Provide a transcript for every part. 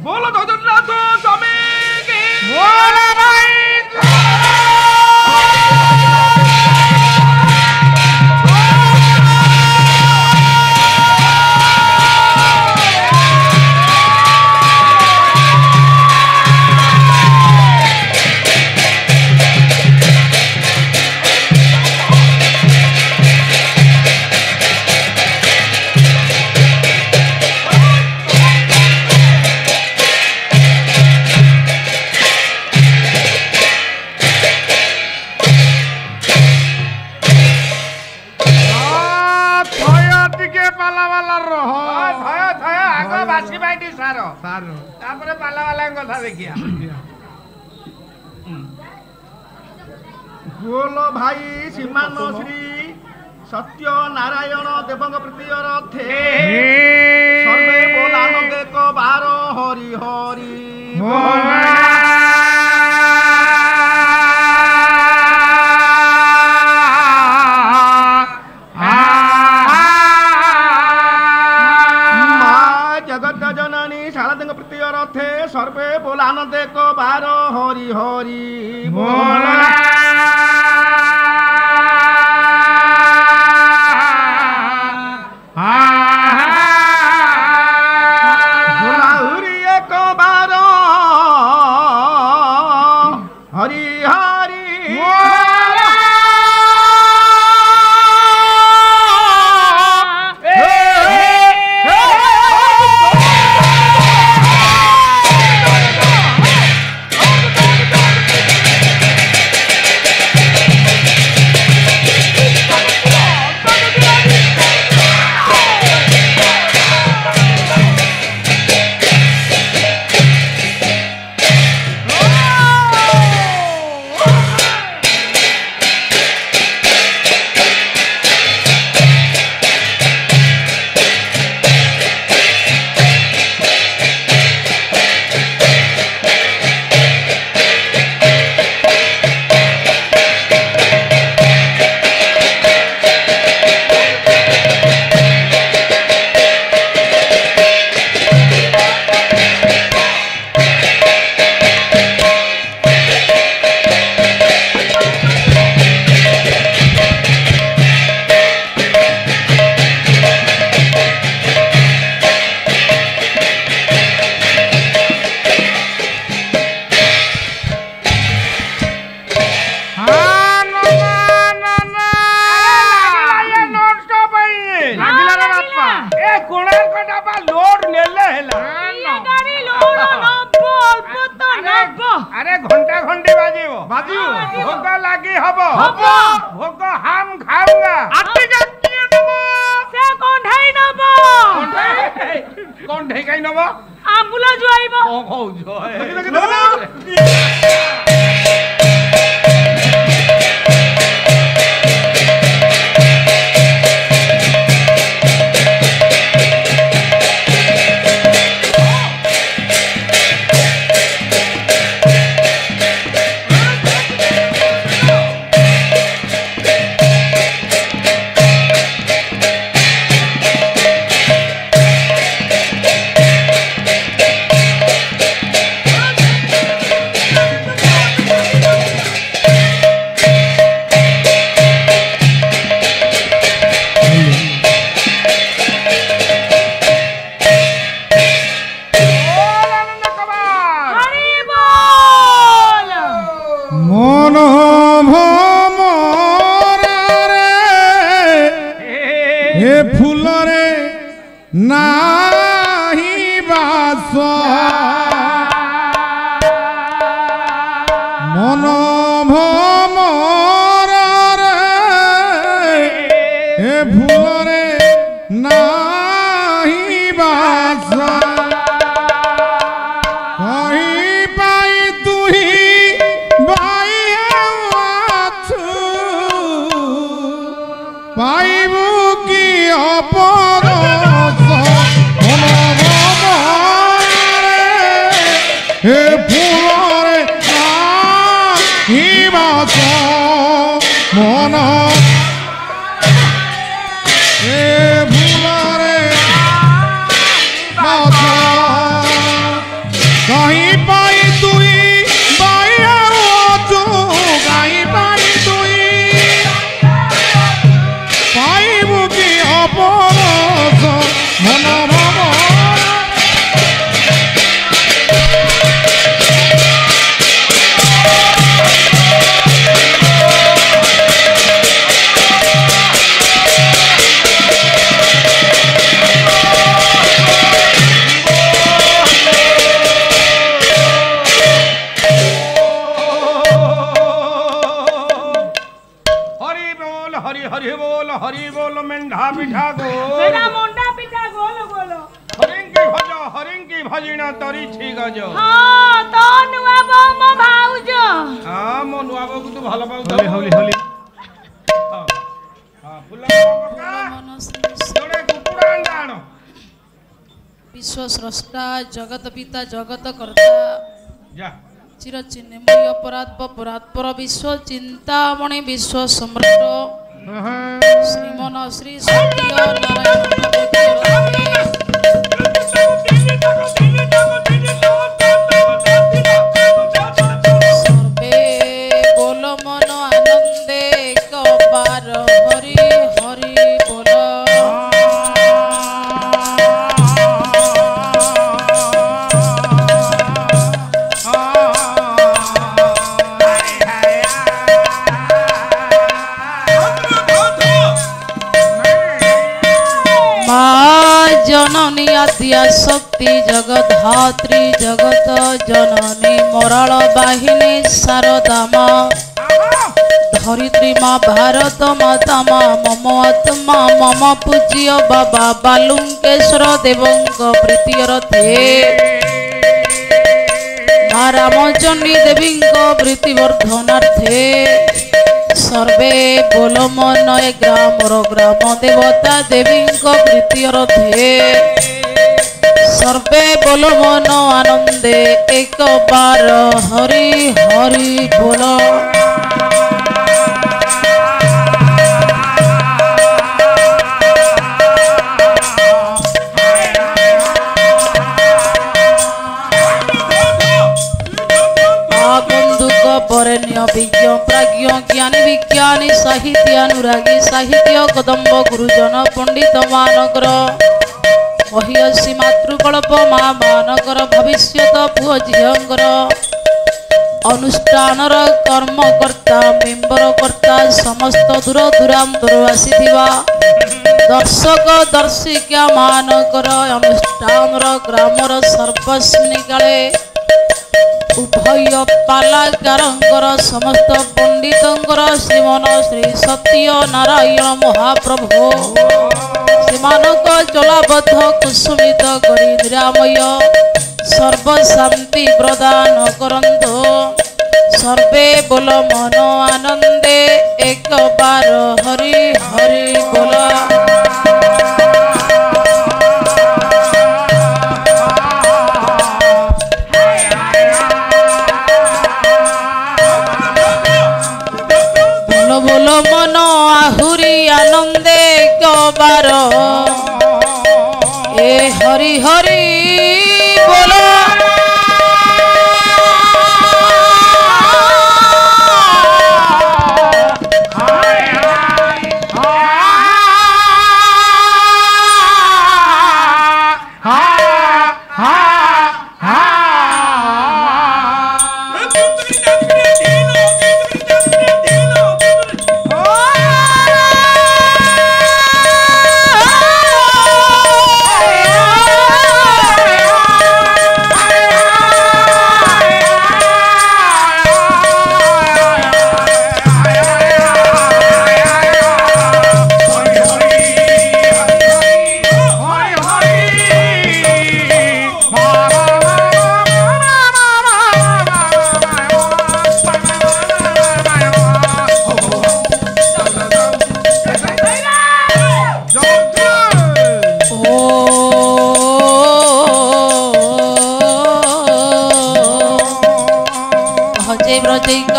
बोलो धोदरनाथ स्वामी की बोलो भाई बोलो भाई श्रीमान श्री सत्य नारायण देवंग प्रीतिर थे सर्वे बोलानंद को बार हरि हरि जगत जननी शारदंग प्रीतिर थे सर्वे बोलानंद को बार हरि हरि बोला गोल मेंढा पिठा गोल मेरा मुंडा पिठा गोल गोल हरिंकी भजिण तरी छी गज हां तो नुआ बो मो भाउज हां मो नुआ बो तू भलो पाउ होली होली हां फुला पका जोड़े कुकुड़ा अंडा आनो विश्व स्रष्टा जगत पिता जगत कर्ता जा चिर चिन्मय परात्पर विश्व चिंतामणि विश्व सम्राट श्रीमन श्री सत्य नारायण सर्वे बोल मन आनंदे एक बार हरि हरि बोल जननी आद्या शक्ति जगधात्री जगत जननी मराल बाहिनी शारदा माँ धरित्री माँ भारत माता माँ मम आत्मा मम पूज्य बाबा बालुंकेश्वर देवंक प्रीतिरथे माँ रामचंडी देवींक प्रीतिवर्धनार्थे सर्वे बोल मन ग्रामर ग्राम देवता देवींक प्रीतिरथे सर्वे बोल मन आनंदे एक बार हरि हरि बोल बरेण्य विज्ञ प्राज्ञ ज्ञानी विज्ञानी साहित्य अनुरागी साहित्य कदम्ब गुरुजन पंडित मानकर महिषी मातृकल्प माँ मानकर भविष्यत पुओ झींकर अनुष्ठानर कर्मकर्ता मेम्बरकर्ता समस्त दूर दूरांतर आसीथिबा दर्शक दर्शिका मानकर अनुष्ठानर ग्रामर सर्वस्वी काले उभय पालाकारंकर समस्त पंडितंकर श्रीमन श्री सत्य नारायण महाप्रभु सेमानक जलाबद्ध कुसुमित करी निरामय सर्व शांति प्रदान करंतो सर्वे बोल मन आनंदे एक बार हरि हरि बोल बोल मन आहुरी आनंदे कबार ए हरि हरि बोल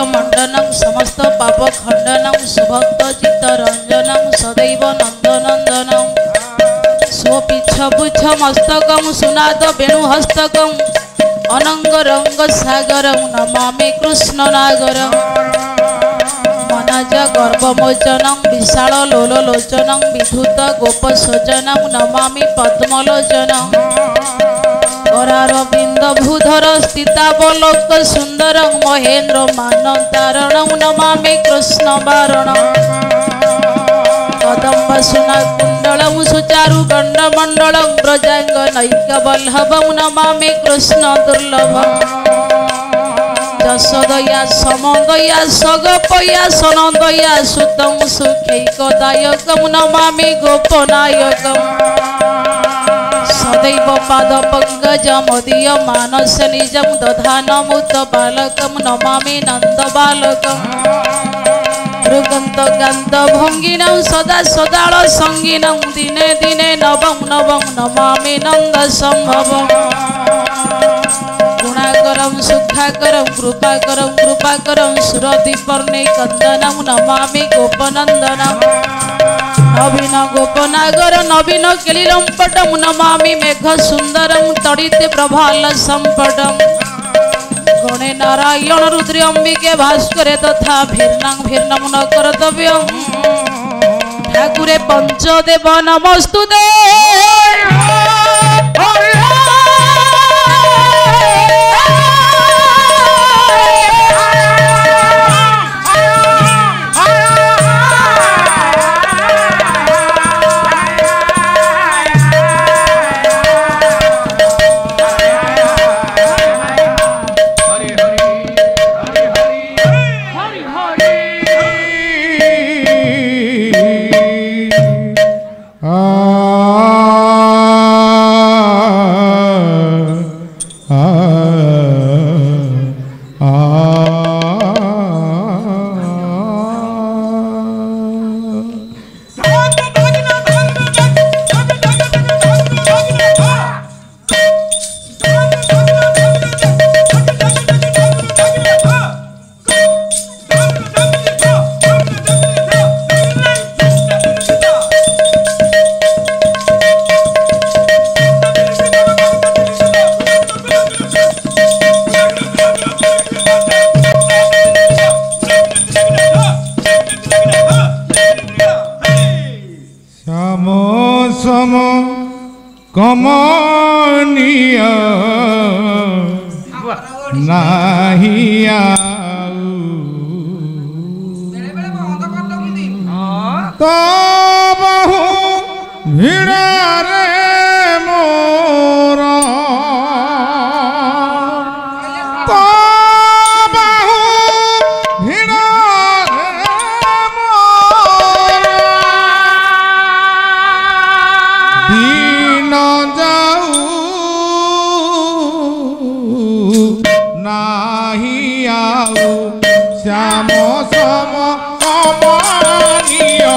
मंडनम समस्त पाप खंडनम सुभक्त चित्तरंजनम सदैव नंदनंदनम स्वपिच्छपुच्छ मस्तकम सुनाद वेणुहस्तकम अनंग रंग सागरम नमामि कृष्ण नागरम मनज गर्भमोचनम विशाल लोललोचनम विधुत गोपसोजनम नमामि पद्मलोचनम करारविंद भूधर स्थितावलोक सुंदरं महेन्द्र मानतारणं नमामि कृष्ण वारणं कदम्ब सुना कुंडलं सुचारु गंडमंडलं ब्रजांगनैकवल्लभं नमामि कृष्ण दुर्लभं যশোদয়া সমদয়া সগপয়া সনদয়া সুতং সুখৈকদায়কম নমামি গোপনায়কম সদৈব পাদ পঙ্কজমদীয় মানস নিজম দধানমুত বালকম নমামি নন্দ বালকম রুগন্ত গান্ত ভঙ্গিনম সদা সদাল সঙ্গিনম দিনে দিনে নবং নবং নমামি নন্দ সম্ভবম গুণাকরম সুখাকরম কৃপাকরম সুরদীপর্ণে কন্দনম নমামি গোপনন্দনম নবীন গোপনাগর নবীন কেলিলম্পটম নমামি মেঘ সুন্দরম তড়িতে প্রভাল সম্পটম গণে নারায়ণ রুদ্রে অম্বিকে ভাস্করে তথা ভির্নাং ভির্নম ন কর্তব্যম ঠাকুরে পঞ্চদেব নমস্তুতে কমনীয় নাহি আউ তো বহু ভিড়রে মোর তো বহু ভিড়রে মোর দিন যাউ নাহি আউ শ্যাম সম কমনীয়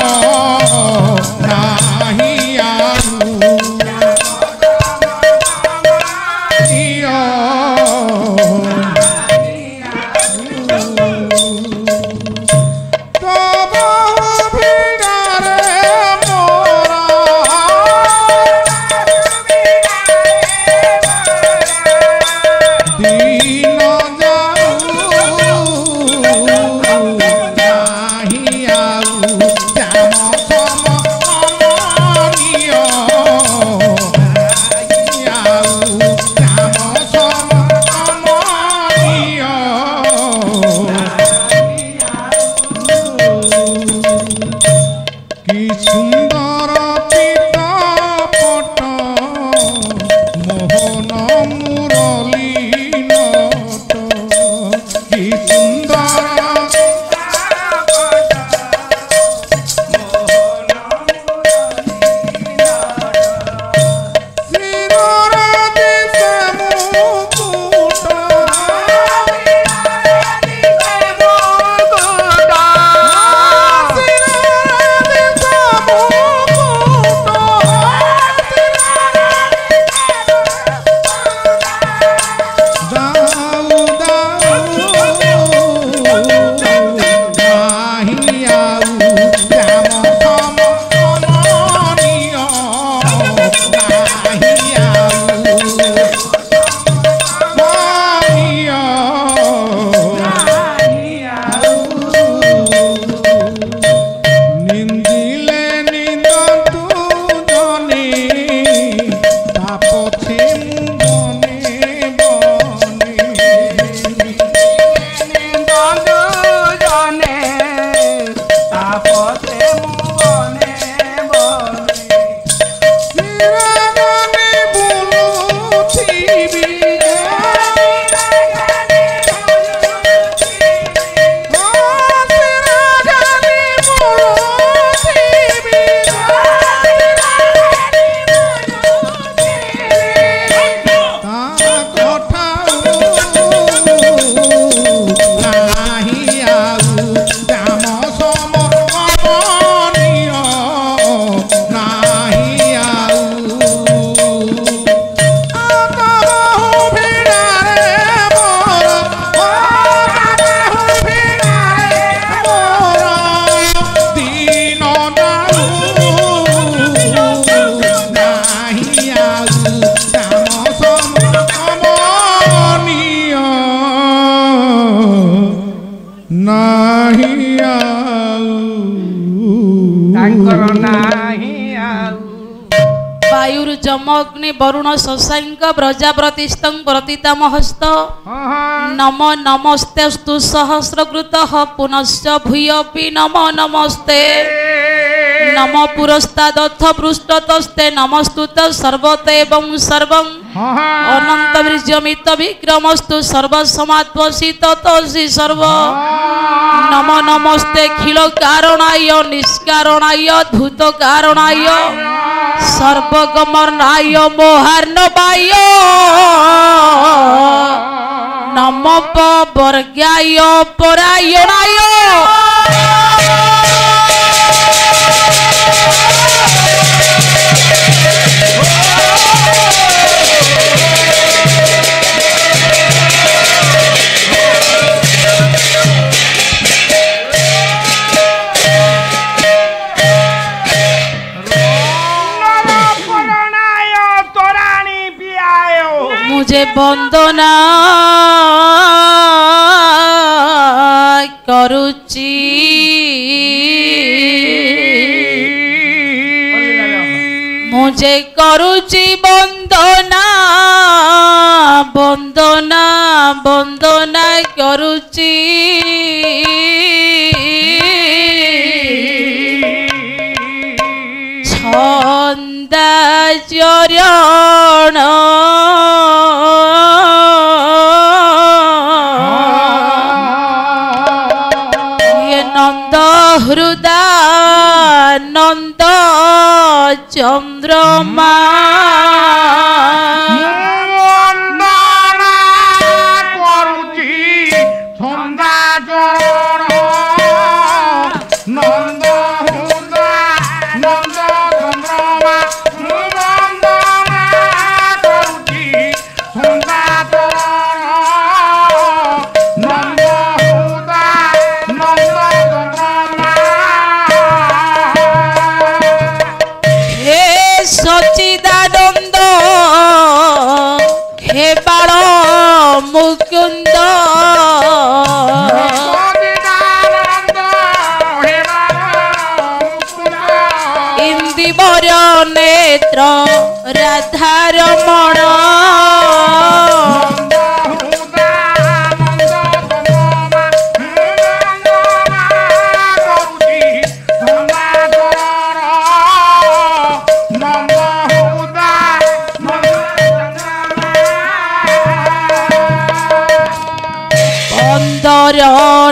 নাহি আউ ନାହିଁ ଆଉ ତାଙ୍କର ନାହିଁ ଆଉ ବାୟୁର ଯମ ଅଗ୍ନି ବରୁଣ ଶଶାଙ୍କ ବ୍ରଜାବ୍ରତିସ୍ତଂ ପ୍ରତିତାମ ହସ୍ତ ନମ ନମସ୍ତେସ୍ତୁ ସହସ୍ରକୃତଃ ପୁନଶ୍ଚ ଭୂୟପି ନମ ନମସ୍ତେ ନମ ପୁରସ୍ତାଦଥ ପୃଷ୍ଠତସ୍ତେ ନମସ୍ତୁତ ସର୍ବତେ ଏବଂ ସର୍ବଂ ଅନନ୍ତ ବୀର୍ଯ୍ୟମିତ ବିକ୍ରମସ୍ତୁ ସର୍ବସମାତ୍ମସିତ ତସି ସର୍ବ ନମ ନମସ୍ତେ ଖିଳ କାରଣାୟ ନିଷ୍କାରଣାୟ ଅଦ୍ଭୁତ କାରଣାୟ সর্বগমনায় মোহার্ণবায় নম বর্গায় পরায়ণায় मुझे वंदना करुची मुझे करुची वंदना वंदना वंदना करुची छंदा चरण हृदानंद चंद्रमा मुकुंद इंदिवर नेत्र राधारमण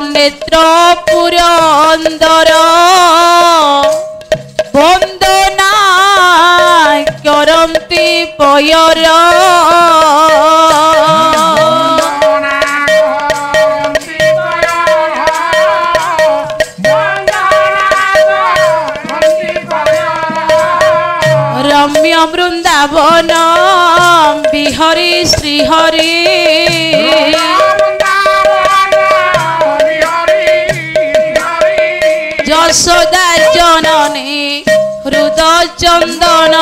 नेत्र पुरंदर वंदना करंती पयर रम्य वृंदावन बिहरी श्रीहरि यशोदा जननी हृदय चंदन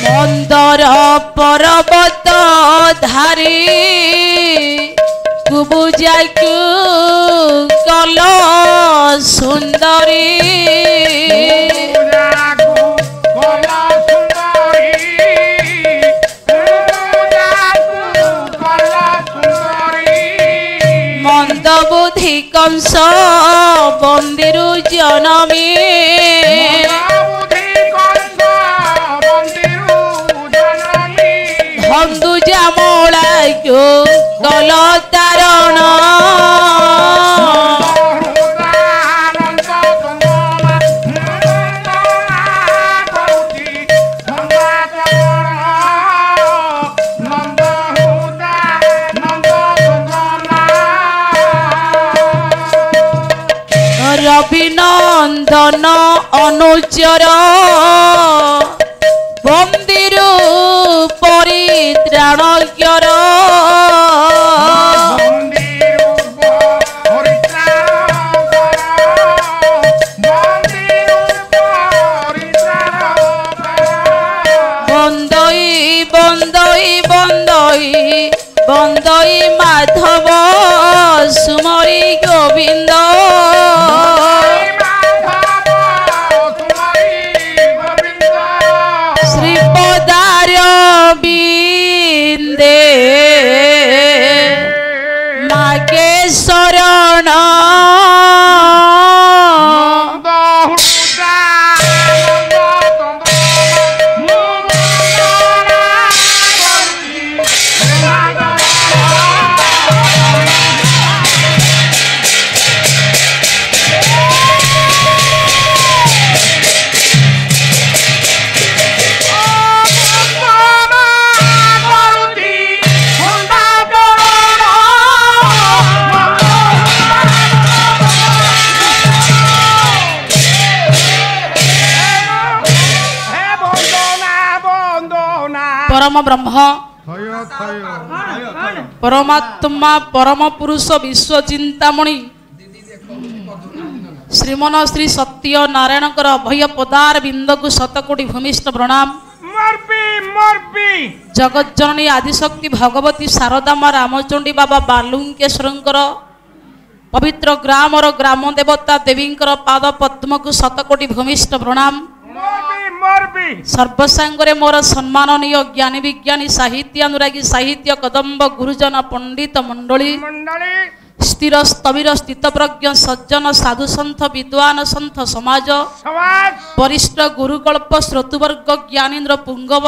मंदर पर्वत धारी कुबुजाकु कल सुंदरी मंद बुद्धि कंस बंदिरु जनमी बंधु जामला क्यों कल तारण रविनंदन अनुचर बंदिरु परित्राणज्ञर ହରି ମାଧବ ସୁମରି ଗୋବିନ୍ଦ ଶ୍ରୀପଦାର ବିନ୍ଦେ ମାକେ ଶରଣ परम ब्रह्म परमात्मा परम पुरुष विश्व चिंतामणि श्रीमन श्री सत्य नारायण अभय पदार बिंद को शतकोटी भूमिष्ठ प्रणाम जगज्जननी आदिशक्ति भगवती शारदा माँ रामचंडी बाबा बालुंकेश्वर पवित्र ग्राम ग्राम देवता देवी पाद पद्म को शतकोटी भूमिष्ठ प्रणाम सर्वसांगरे मोर सम्माननीय ज्ञानी विज्ञानी साहित्यानुरागी साहित्य कदम्ब गुरुजन पंडित मंडली स्थिर स्थविर स्थितप्रज्ञ सज्जन साधु सन्थ विद्वान सन्थ समाज वरिष्ठ गुरुकल्प श्रोतुवर्ग ज्ञानेन्द्र पुंगव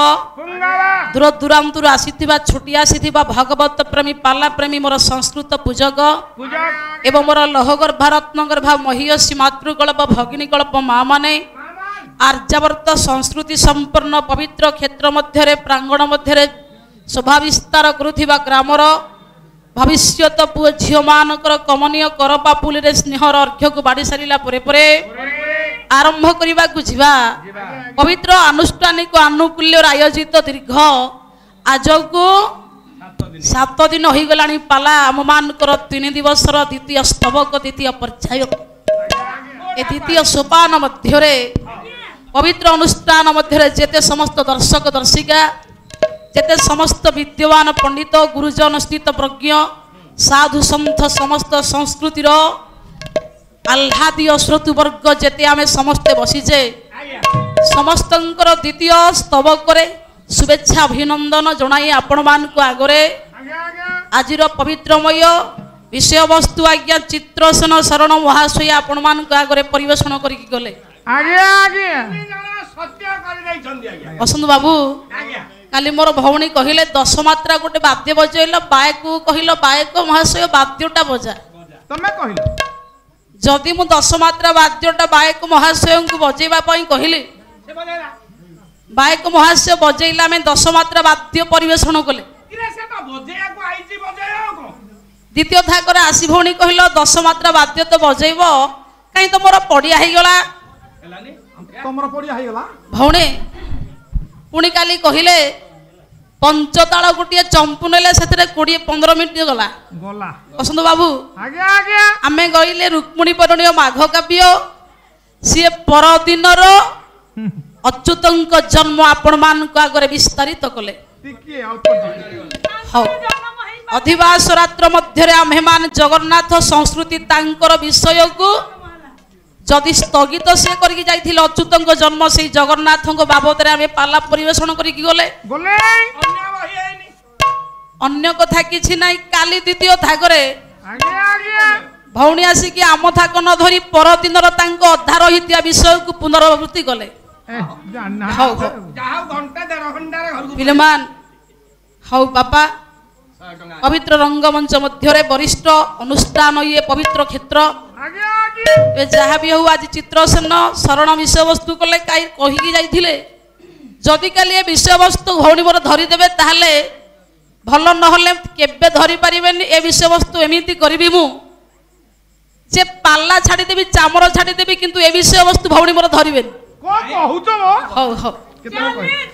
दूर दूरांतरु आसीथिबा छुटी आसीथिबा भगवत प्रेमी पाला प्रेमी मोर संस्कृत पूजक एवं मोर लहगर्भारत्नगर्भा महियसी मातृकल्प भगिनीकल्प माँ माने आर्यावर्त संस्कृति संपन्न पवित्र क्षेत्र मध्य प्रांगण मध्य शोभा विस्तार करुथिबा ग्रामर भविष्यत पुओ झियो मानकर कमनीय करपापुली रे स्नेहर अर्घ्य को बाड़ी सारिला परे आरंभ करिबा को जिबा पवित्र अनुष्ठानिक अनुकूल्य आयोजित दीर्घ आज को 7 दिन होई गलानी पाला आममानकर 3 दिवसर द्वितीय स्तबक द्वितीय पर्याय ए द्वितीय सोपान मध्यरे पवित्र अनुष्ठान मध्य जेते समस्त दर्शक दर्शिका जेते समस्त विद्यमान पंडित गुरुजन स्थित प्रज्ञ साधु सन्थ समस्त संस्कृतिर आह्लादीय श्रोतुवर्ग जेते आमे समस्ते बसीजे समस्तंकर द्वितीय स्तबक शुभेच्छा अभिनंदन जनाई आपण मानकु आगरे आजिर पवित्रमय विषय वस्तु आज्ञा चित्रसेन शरण महाशय आपण मानकु आगरे परिवेषण करिक गले बसंत बाबू काली मोर भौणी कहले 10 मात्रा गोटे वाद्य बजेल बायक कहल बायक महाशय वाद्यटा बजा तमे कहल जदि मु 10 मात्रा वाद्यटा बायक महाशय को बजेबा पई कहली बायक महाशय बजेइला में 10 मात्रा वाद्य परिवेषण कले द्वितीय थाकर आसी भौणी कहल 10 मात्रा वाद्य तो बजेब कहीं तो मोर पड़िया हो गला तमर पड़िया हो गला भौणी पुणी काली कहले पंचताल गोटे चंपू नेले से 20-15 मिनिट गला गला बसंत बाबू आज्ञा आज्ञा आमे गइले रुक्मिणी परिणय माघ काव्य सी परदिनर अच्युतंक जन्म आपण मान आगे विस्तारित कले अधिवास रात्र मध्य आमे मान जगन्नाथ संस्कृति तांकर विषय को जदि स्थगित से करके जाइथिले अच्युतंक जन्म से जगन्नाथ बाबद आमे पाला परिवेषण करके गले अन्य कथा किछि नाही काली द्वितीय थागरे भौणी आसिकी आम थाक न धरी परदिनर तांको अधा रहितिया विषय को पुनरावृत्ति कले पिलमान हौ बापा पवित्र रंगमंच मध्य वरिष्ठ अनुष्ठान ये पवित्र क्षेत्र जहाँ भी हूँ आज चित्रसेन शरण विषय वस्तु कले कहीं कहीकि जाइथिले जदि काली विषय वस्तु भौणी मोर धरीदेवे ताहले भल नहले केबे धरी पारिबेनी ए विषय वस्तु एमिति करिबी मु जे पाल्ला छाड़ीदेवी चामर छाड़ीदेवी किंतु ए विषय वस्तु भौणी मोर धरिबेनी हौ हौ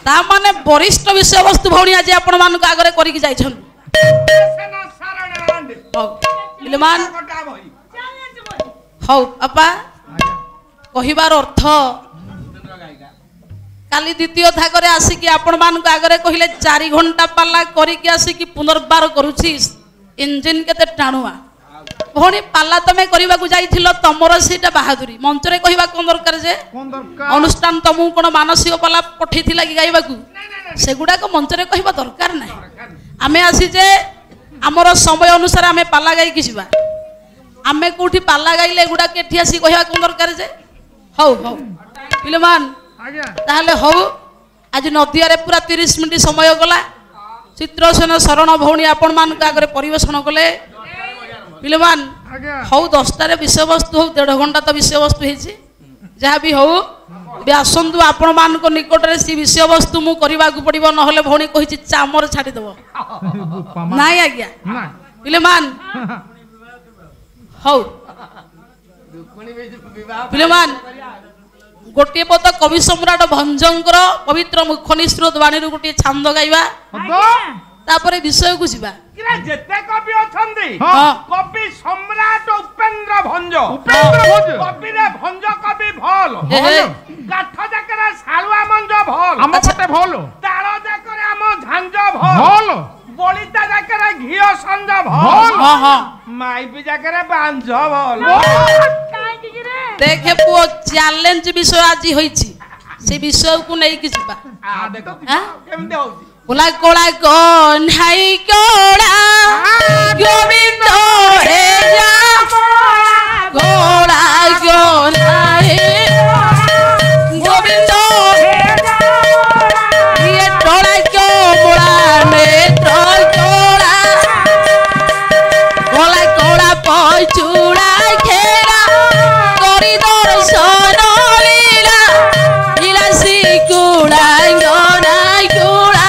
ता माने वरिष्ठ विषय वस्तु भौणी आज आपण मानक आगरे करिकि जाइछन हौ इलमान हौ अपा कहिबार अर्थ काली द्वितीय थागरे आसिकी आपण मान आगरे कहले 4 घंटा पाला करिकि आसिकी पुनर्बार करूछि इंजिन केते टाणुआ भौणी पाला तमे करबाकू जाइथिल तमर सीटा बाहादुरी मंचरे कहबा कोन दरकार जे কোন দরকার अनुष्ठान तमु कोन मानसिक पाला पठेथिला कि गाइबाकू सेगुडा को मंचरे कहबा दरकार नाही आमे आसी जे हमर समय अनुसार आमे पाला गाई कि जिबा आमे कोठी पाला गाइले गुडा केठी आसी कहबा कोन दरकार जे हौ हौ पिलमान আজ্ঞা ताहले हौ आज नदियारे पूरा 30 मिनिट समय गला चित्रसेन शरण भौणी आपण मान आगे परिवेशन कले पिलमान আজ্ঞা हौ 10टार विषय वस्तु हौ 1.5 घंटा तो विषय वस्तु हेछि जहाँ भी हौ बे आसंतु आपण मान को निकट रे सी विषय वस्तु मु करबा को पड़िबो न होले भौणी कहिछि चामर छाडी देबो नाइ आज्ञा না पिलमान हौ पिलमान गोटे पद कवि सम्राट भंजंकर पवित्र मुख निस्रोत वाणी गोटे छंद गाइबा হতো तापरे विषय को जिबा কিরে যেতে কবি অছন্তি हाँ কবি সম্রাট উপেন্দ্র ভঞ্জ উপেন্দ্র ভঞ্জ। কবি রে ভঞ্জ কবি ভাল हे हे কাঠ যাকরে শালুয়া মঞ্জ ভাল আম পটে ভালো তার যাকরে আম ঝাঞ্জ ভাল ভালো বলিতা যাকরে ঘিও সঞ্জ ভাল हाँ हाँ মাইপি যাকরে বাঞ্জ ভাল କାହିଁକି ରେ देखे पुओ चैलेंज विषय आज होईची से विषय को नहीं कि जिबा আ দেখো हां কেমতে হউছি कोला कोला कन्हाई कोड़ा गोविंद हे जा कोला कन्हाई गोविंद ये टोला क्यों मुड़ा में टोल टोला कोला कोला पचूड़ा खेला करिडोर सोनो लीला लीला सी कुड़ा गोना कुड़ा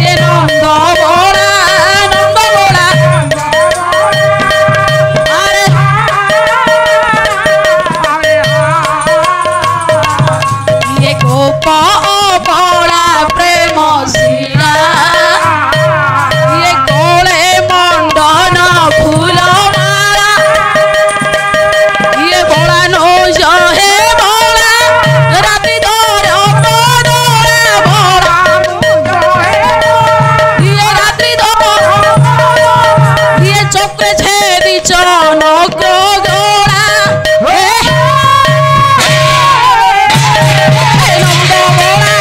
ये नंद बोला अरे ये गोप बड़ा प्रेम सीरा ये कोले मंडन फूल माला ये बोला नो जो है बोला राती दौड़ बोला ये रात्रि दौड़ ये चक्र छेदी चनक गोड़ा नंद बोला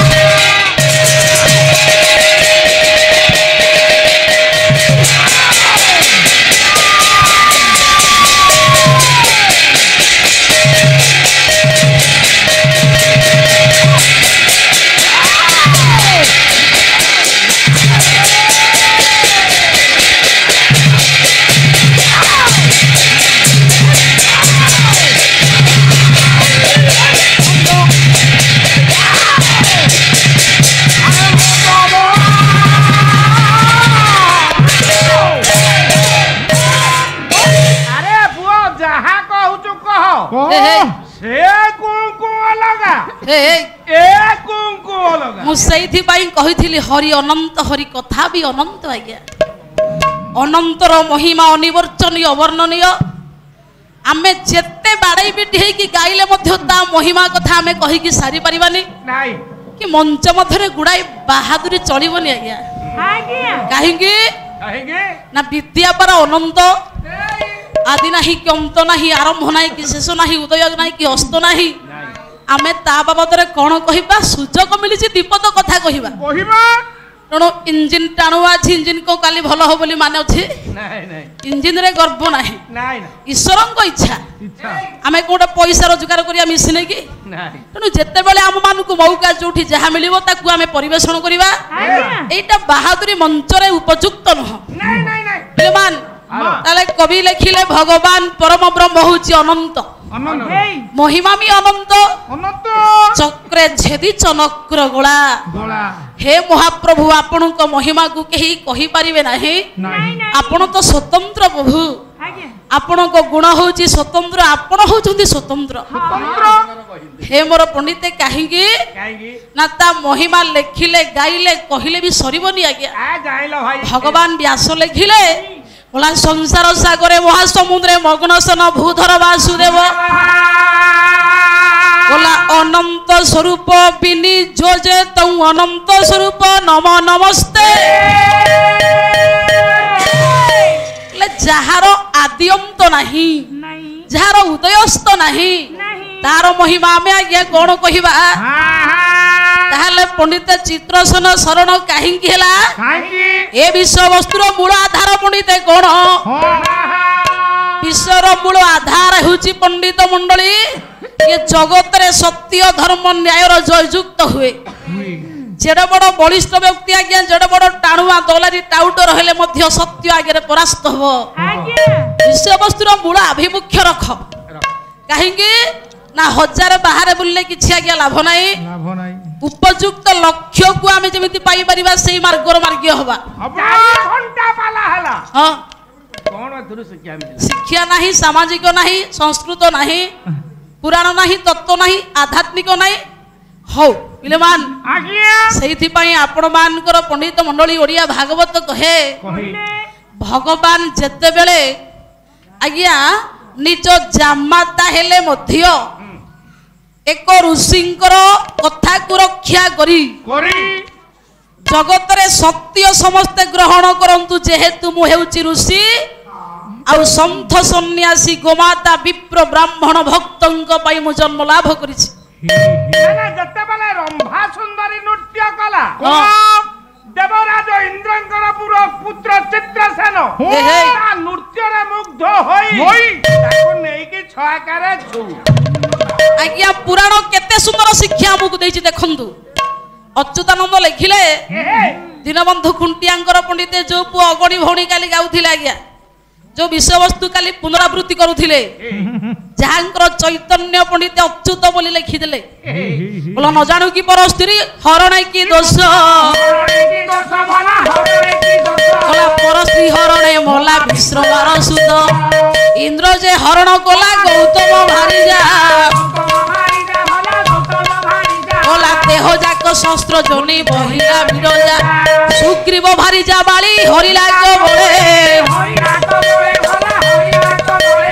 আরে পুଅ যাহা কহুচু কহ हे हे সে কুঙ্কু অলগা हे এ কুঙ্কু অলগা ମୁଁ ସେଇଥିପାଇଁ କହିଥିଲି ହରି ଅନନ୍ତ ହରି କଥା ବି ଅନନ୍ତ ଆଜ୍ଞା ଅନନ୍ତର ମହିମା ଅନିବର୍ଚ୍ଚନୀୟ ଅବର୍ଣ୍ଣନୀୟ ଆମେ ଯେତେ ବାଡ଼େଇ ପିଟି ହେଇକି ଗାଇଲେ ମଧ୍ୟ ତା ମହିମା କଥା ଆମେ କହିକି ସାରି ପାରିବାନି নাই କି ମଞ୍ଚ ମଧ୍ୟରେ ଗୁଡ଼ାଏ ବାହାଦୁରୀ ଚଳିବନି ଆଜ୍ଞା ଆଜ୍ଞା କାହିଁକି কাহিকি ନା ବିଦ୍ୟାପାର ଅନନ୍ତ ଆଦି ନାହିଁ କି ଅନ୍ତ ନାହିଁ ଆରମ୍ଭ ନାହିଁ କି ଶେଷ ନାହିଁ ଉଦୟ ନାହିଁ କି ଅସ୍ତ ନାହିଁ ଆମେ ତା ବାବଦରେ କ'ଣ କହିବା ସୁଯୋଗ ମିଳିଛି ଦୀପଦ କଥା କହିବା কহিবা ତେଣୁ ଇଞ୍ଜିନ ଟାଣୁଆ ଅଛି ଇଞ୍ଜିନ କଣ କାଲି ଭଲ ହବ ବୋଲି ମାନେ ଅଛି নাই নাই ଇଞ୍ଜିନରେ ଗର୍ବ ନାହିଁ নাই ନା ଈଶ୍ୱରଙ୍କ ଇଚ୍ଛା ইচ্ছা ଆମେ କୋଉଟା ପଇସା ରୋଜଗାର କରିବା ମିଶିନେ କି নাই ତେଣୁ ଯେତେବେଳେ ଆମମାନଙ୍କୁ ମୌକା ଯୋଉଠି ଯାହା ମିଳିବ ତାକୁ ଆମେ ପରିବେଷଣ କରିବା ଏଇଟା ବାହାଦୁରୀ ମଞ୍ଚରେ ଉପଯୁକ୍ତ ନୁହଁ নাই নাই নাই ପିଲାମାନ ତାହେଲେ କବି ଲେଖିଲେ ଭଗବାନ ପରମ ବ୍ରହ୍ମ ହଉଛି ଅନନ୍ତ অনন্ত ମହିମା ବି ଅନନ୍ତ অনন্ত ଚକ୍ରେ ଛେଦି ଚନକ୍ର ଗୋଳା গোলা ହେ ମହାପ୍ରଭୁ ଆପଣଙ୍କ ମହିମାକୁ କେହି କହିପାରିବେ ନାହିଁ নাই ଆପଣ ତ ସ୍ୱତନ୍ତ୍ର ପ୍ରଭୁ ଆଜ୍ଞା ଆପଣଙ୍କ ଗୁଣ ହଉଛି ସ୍ୱତନ୍ତ୍ର ଆପଣ ହଉଛନ୍ତି ସ୍ୱତନ୍ତ୍ର তন্ত্র ହେ ମୋର ପଣ୍ଡିତେ କାହିଁକି কাহিকি ନା ତା ମହିମା ଲେଖିଲେ ଗାଇଲେ କହିଲେ ବି ସରିବନି ଆଜ୍ଞା আ যাইলো ভাই ଭଗବାନ ବ୍ୟାସ ଲେଖିଲେ ବୋଲା ସଂସାର ସାଗରେ ମହାସମୁଦ୍ରେ ମଗ୍ନସନ ଭୂଧର ବାସୁଦେବ बोला अनंत स्वरूप बिनी जो जे तू अनंत स्वरूप नम नमस्ते जार आदि अंत नहीं जार उदयस्त नहीं तार महिमा आम आज्ञा कौन कहवा ताहले पंडित चित्रसेन शरण कहीं ए विश्व वस्तुर मूल आधार पंडित कौन विश्वर मूल आधार होची पंडित मंडली ये जगत रे सत्य धर्म न्याय जययुक्त हुए जेड़े बड़ बलिष्ठ व्यक्ति आज्ञा जेड़े बड़ टाणुआ दलारी टाउट रहिले मध्य सत्य आगे परास्त हो विश्व वस्तुर मूल आभिमुख्य रख कहीं ना हजार बाहर बुलले किछि आज्ञा लाभ नाही उपयुक्त लक्ष्य को आमे जेमिति पाई परिबा सेही मार्गर मार्ग्य होबा घंटा पाला हला हां कोन दुरु शिक्षा मिला शिक्षा नाही सामाजिक नाही संस्कृत नाही पुराण नाही तत्व नाही आध्यात्मिक नाही हो पिलेमान आज्ञा सेहिथि पई आपण मानकर पंडित मंडली ओडिया भागवत कहे भगवान जेते बेले आज्ञा निज जामाता हेले मध्य एक ऋषिंकर कथा को रक्षा करी जगत रे सत्य समस्ते ग्रहण करंतु जेहेतु मु हेउची ऋषि आ संथ सन्यासी गोमाता विप्र ब्राह्मण भक्तंक पई मु जन्म लाभ करिछि ना जत्ते बेले रंभा सुंदरी नृत्य कला देवराज इंद्रंकर पुत्र चित्रसेन नृत्य रे मुग्ध होई ताको नेई कि छाकारे छु आज्ञा पुराण केते सुंदर शिक्षा हमकु देछि देखंतु अच्युतानंद लिखिले दीनबंधु खुंटियांकर पंडित जो पु अगणी भौणी काली गाउथिले आज्ञा जो विषय वस्तु काली पुनरावृत्ति करुथिले जहांकर चैतन्य पंडित अच्युत बोली लिखिदेले बोला न जानू की पर स्त्री हरण की दोष बोला पर स्त्री हरणे मोला विश्रमार सुत इंद्र जे हरण कोला गौतम भारिजा बोला देह जाक शस्त्र जोनी बहिला विरजा सुग्रीव भारिजा बाली हरिला बोले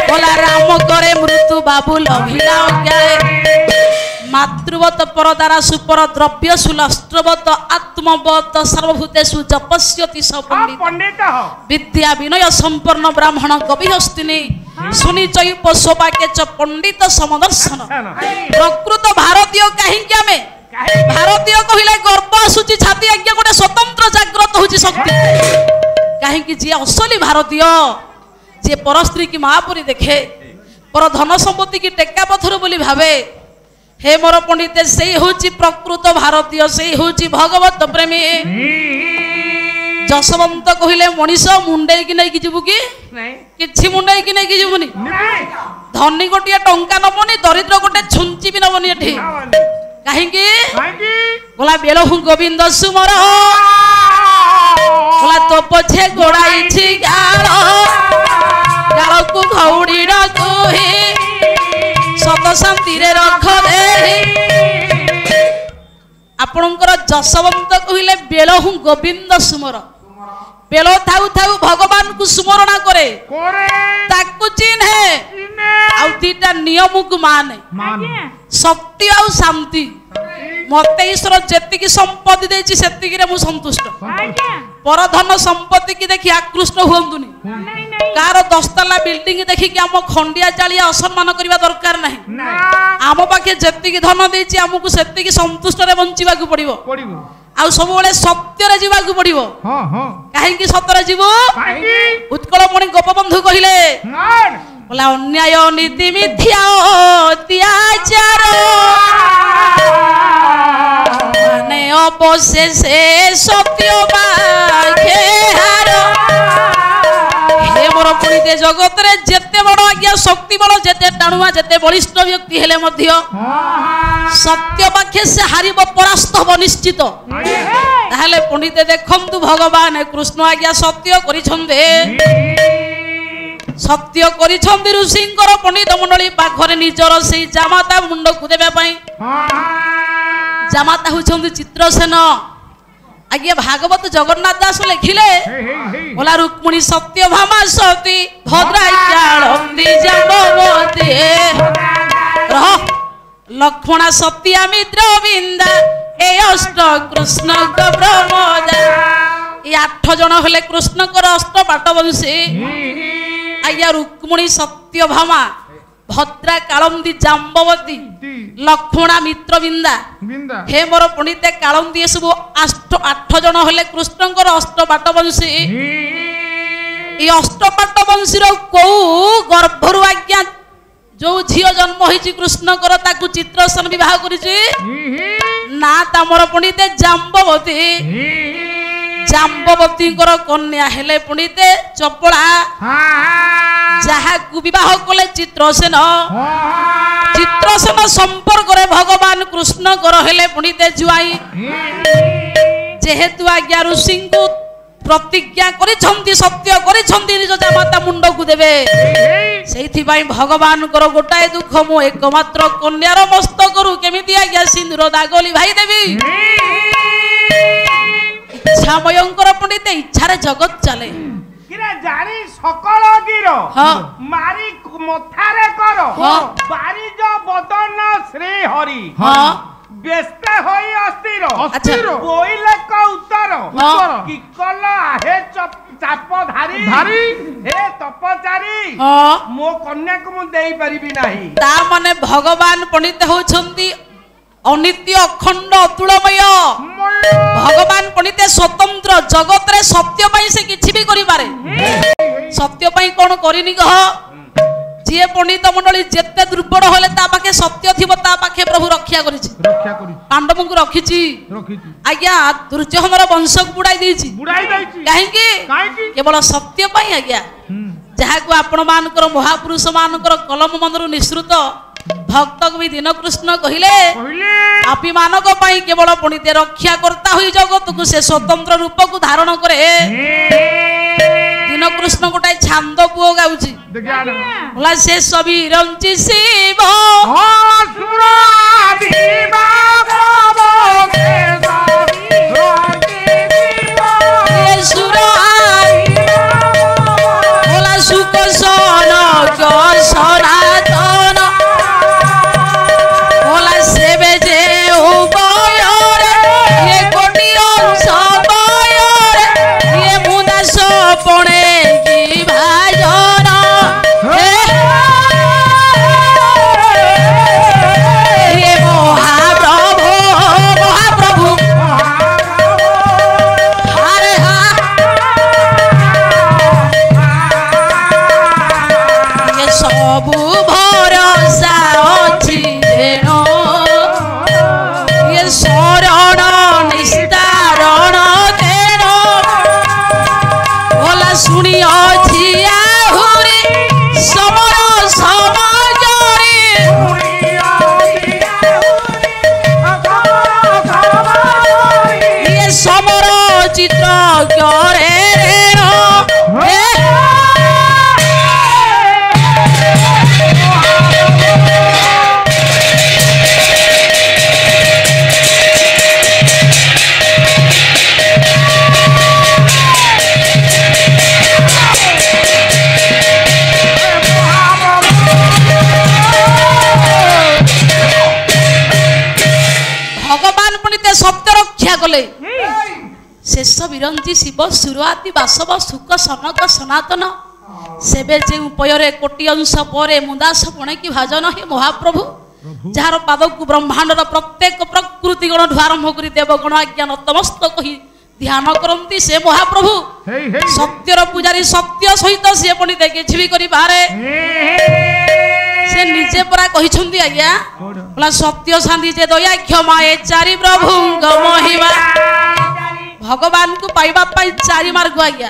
बोला राम करे मृत्यु बाबू लभिला अज्ञाए मातृवत परदारा सुपर द्रव्य सुलष्ट्रवत आत्मवत सर्वभूतेषु जपस्यति स पंडित विद्या विनय संपन्न ब्राह्मण कवि हस्तिनी सुनी चैप सोपाके च पंडित समदर्शन प्रकृत भारतीय कहीं आमे भारतीय कहिले गर्व आसुची छाती आज्ञा गोटे स्वतंत्र जागृत होची शक्ति कहीं जी असली भारतीय जे पर स्त्री की महापुरी देखे पर धन संपत्ति की टेका पथर बोली भावे हे मोर पंडित से होची प्रकृत भारतीय से होची भगवत प्रेमी जसवंत कहिले मनीष मुंडे की नहीं जीवु कि किछि मुंडे की नहीं जीवुनी धनी गोटे टंका नबनी दरिद्र गोटे छुंची भी नबनी एठी कहीं बोला बेलो गोविंद सुमर बोला तो पछे गोड़ाई गाल गाल को घौड़ी तुही सत शांति रे रख दे आपणकर जसवंत कहले बेल हूँ गोविंद सुमर बेल थाउ थाउ भगवान को सुमरणा करे ताकू चिन्हे आउ दीटा नियम को माने शक्ति आउ शांति मते ईश्वर जेतिकी संपत्ति देछि सेतिकी रे मु संतुष्ट पर धन संपत्ति की देखि आकृष्ट हुंतुनी कार 10 तला बिल्डिंग देखि कि हम खंडिया चालिया असम्मान करबा दरकार नाही आम पाखे जेतिकी धन देछि हमकु सेतिकी संतुष्ट रे बंचिबा को पड़िबो आ सब बेले सत्य रे जीवा को पड़िबो काहे कि सत्य रे जीवो उत्कल मणि गोपबंधु कहिले बोला अन्याय नीति मिथ्या अत्याचार माने अवशेषे सत्य बाखे हार हे मोर पुणिते जगत रे जेते बड़ आज्ञा शक्ति बड़ जेते टाणुआ जेते बलिष्ठ व्यक्ति हेले मध्य सत्य बाखे से हारिब परास्त हो निश्चित ताहले पंडिते देखंतु भगवान कृष्ण आज्ञा सत्य करिछन्ते सत्य करिछन्ति ऋषिंकर पंडित मंडली पाखरे निजर सेई जामाता मुंड को देबा पई जामाता होछन्ति चित्रसेन आज्ञा भागवत जगन्नाथ दास लिखिले बोला रुक्मिणी सत्य भामा सती भद्राई चाळंदी जाम्बवती रह लक्ष्मण सत्यामित्र बिंदा ए अष्ट कृष्ण ब्रह्मदा ये 8 जन हेले कृष्ण अष्ट पाटवंशी आज्ञा रुक्मिणी सत्यभामा भद्रा कालंदी जाम्बवती लक्ष्मणा मित्र बिंदा हे मोर पंडिते कालंदी सब 8 जन हेले कृष्ण अष्ट पाटवंशी ये अष्ट पाटवंशी कौ गर्भरु आज्ञा जो झील जन्म होती कृष्ण ताकू चित्रसेन विवाह करिछि ना तामर पंडिते जाम्बवती जाम्बवती कन्या हेले पंडिते चपला जहा विवाह कले चित्रसेन चित्रसेन संपर्क रे भगवान कृष्ण हेले पंडिते जुआई जेहेतु आज्ञा ऋषि प्रतिज्ञा करिछंती सत्य करिछंती निज माता मुंड को देवे सेथि भाई भगवान कर गोटाए दुख मु एकमात्र कन्यार मस्तक रु केमिति आज्ञा सिंदूर दागली भाई देवी इच्छा भयंकर पंडित इच्छारे जगत चले किरे जानी सकल गिरो मारी मथारे करो बारी जो बदन श्री हरि व्यस्त होई अस्थिर अस्थिर बोइले को उत्तर कि कल आहे चाप धारी धारी हे तपचारी मो कन्या को मु देई परिबी नाही ता माने भगवान पंडित होछंती अनित्य अखंड अतुलमय भगवान पंडित स्वतंत्र जगत रे सत्य पई से किछि भी करि पारे सत्य पई कोन करिनी कह जे पंडित मंडली जेते दुर्बल होले ता पाखे सत्य थिबो ता पाखे प्रभु रक्षा करिछि पांडव को रखिछि आज्ञा दुर्योधनर वंश को बुड़ाई दैछि काहेकि केवल सत्य पई आज्ञा जहा को आपण मानकर महापुरुष मानकर कलम मनरु निसृत भक्त को भी दिन कृष्ण कहिले आपी मानक पई केवल पंडित रक्षा करता होई जगत को से स्वतंत्र रूप को धारण करे दिन कृष्ण गोटाए छांद पुओ गाउछि बोला से सभी रंची शिव असुरा दिवा बाबो के ये सुरा बोला सुख सन जो सनातन बोला सेवे जे उभयर ये कोटि अंश बयर ये मुदा सपणे की भाजन ये महाप्रभु महाप्रभु हरे ये सबु भरोसा अछि जेनो ये शरण निस्तारण देनो बोला सुनी अछि आहुरी समर समाजरी ये समर चित्र करे रेणो भगवान पंडित सत्य रक्षा कले शेष विरंची शिव सुरवाती वासव सुख सनक सनातन सेबे जे उपୟରେ कोटि अंश परे मुदास पणे की भाजन हे महाप्रभु जार पाद को ब्रह्मांडर प्रत्येक प्रकृति गण आरंभ करी देवगण आज्ञा नतमस्तक ही ध्यान करती से महाप्रभु सत्यर पूजारी सत्य सहित सी पंडित किछि भी करि पारे से निजे परा कहिछंती आज्ञा बोला सत्य शांति जे दया क्षमा ए चारि प्रभु महिमा भगवान को पाइबा पाई चारि मार्ग आज्ञा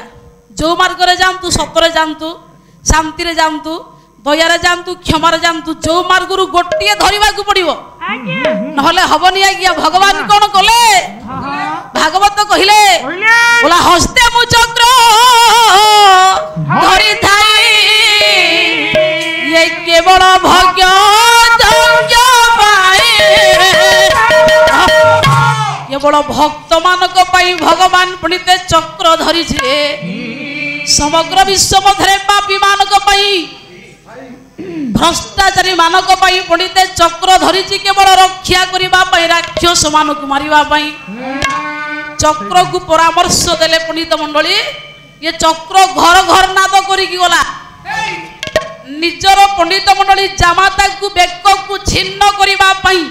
जो मार्ग रे जानतु सत्य रे जानतु शांति रे जानतु दया रे जानतु क्षमा रे जानतु जो मार्ग रु गोटिए धरिबा को पड़िबो नहले हबनी आज्ञा भगवान कोन कले भागवत कहिले बोला हस्ते मु चक्र धरि थाई ये केवल भाग्य धन्य पाए केवल भक्त मानक पाई भगवान पंडित चक्र धरी समग्र विश्व मध्य पापी मानक पाई भ्रष्टाचारी मानक पाई पंडिते चक्र धरिछि केवल रक्षा करिबा पाई राक्षस मानक मारिबा पाई चक्र को परामर्श देले पंडित मंडली ये चक्र घर घर नाद करिकी गला निजर पंडित मंडली जामाता को बेक को छिन्न करिबा पाई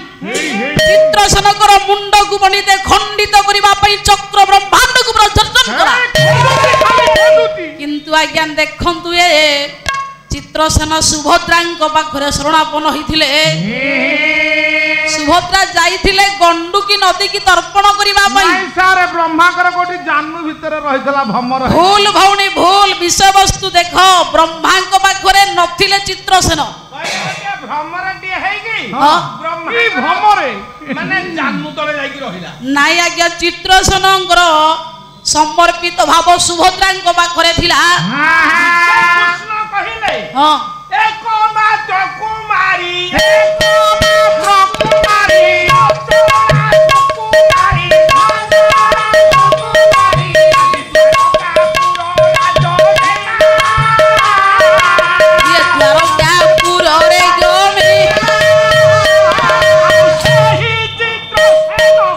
चित्रसेनकर मुंड को पंडिते खंडित करिबा पाई चक्र ब्रह्मांड को प्रदर्शन करा किंतु आज्ञा देखंतु ए चित्रसेन सुभद्रांक पाखरे शरणापन होइथिले सुभद्रा जाइथिले गंडुकी नदी की तर्पण करिबा पाई नहीं सारे ब्रह्माकर कोठी जान्नु भितर रहितला भमर भूल भौणी भूल विषय वस्तु देख ब्रह्मांक पाखरे नथिले चित्रसेन भ्रमर टिए हेगी हां ब्रह्मा भमरे माने जान्नु तळे जाई रहिला नाई आज्ञा चित्रसेनଙ୍କର समर्पित भाव सुभद्रांक पाखरे थिला कृष्ण कहिले हां एक मात कुमारी एक मात कुमारी कुमारी ये द्वारो क्या पूरो रे जो मेरी सही चित्र सेनो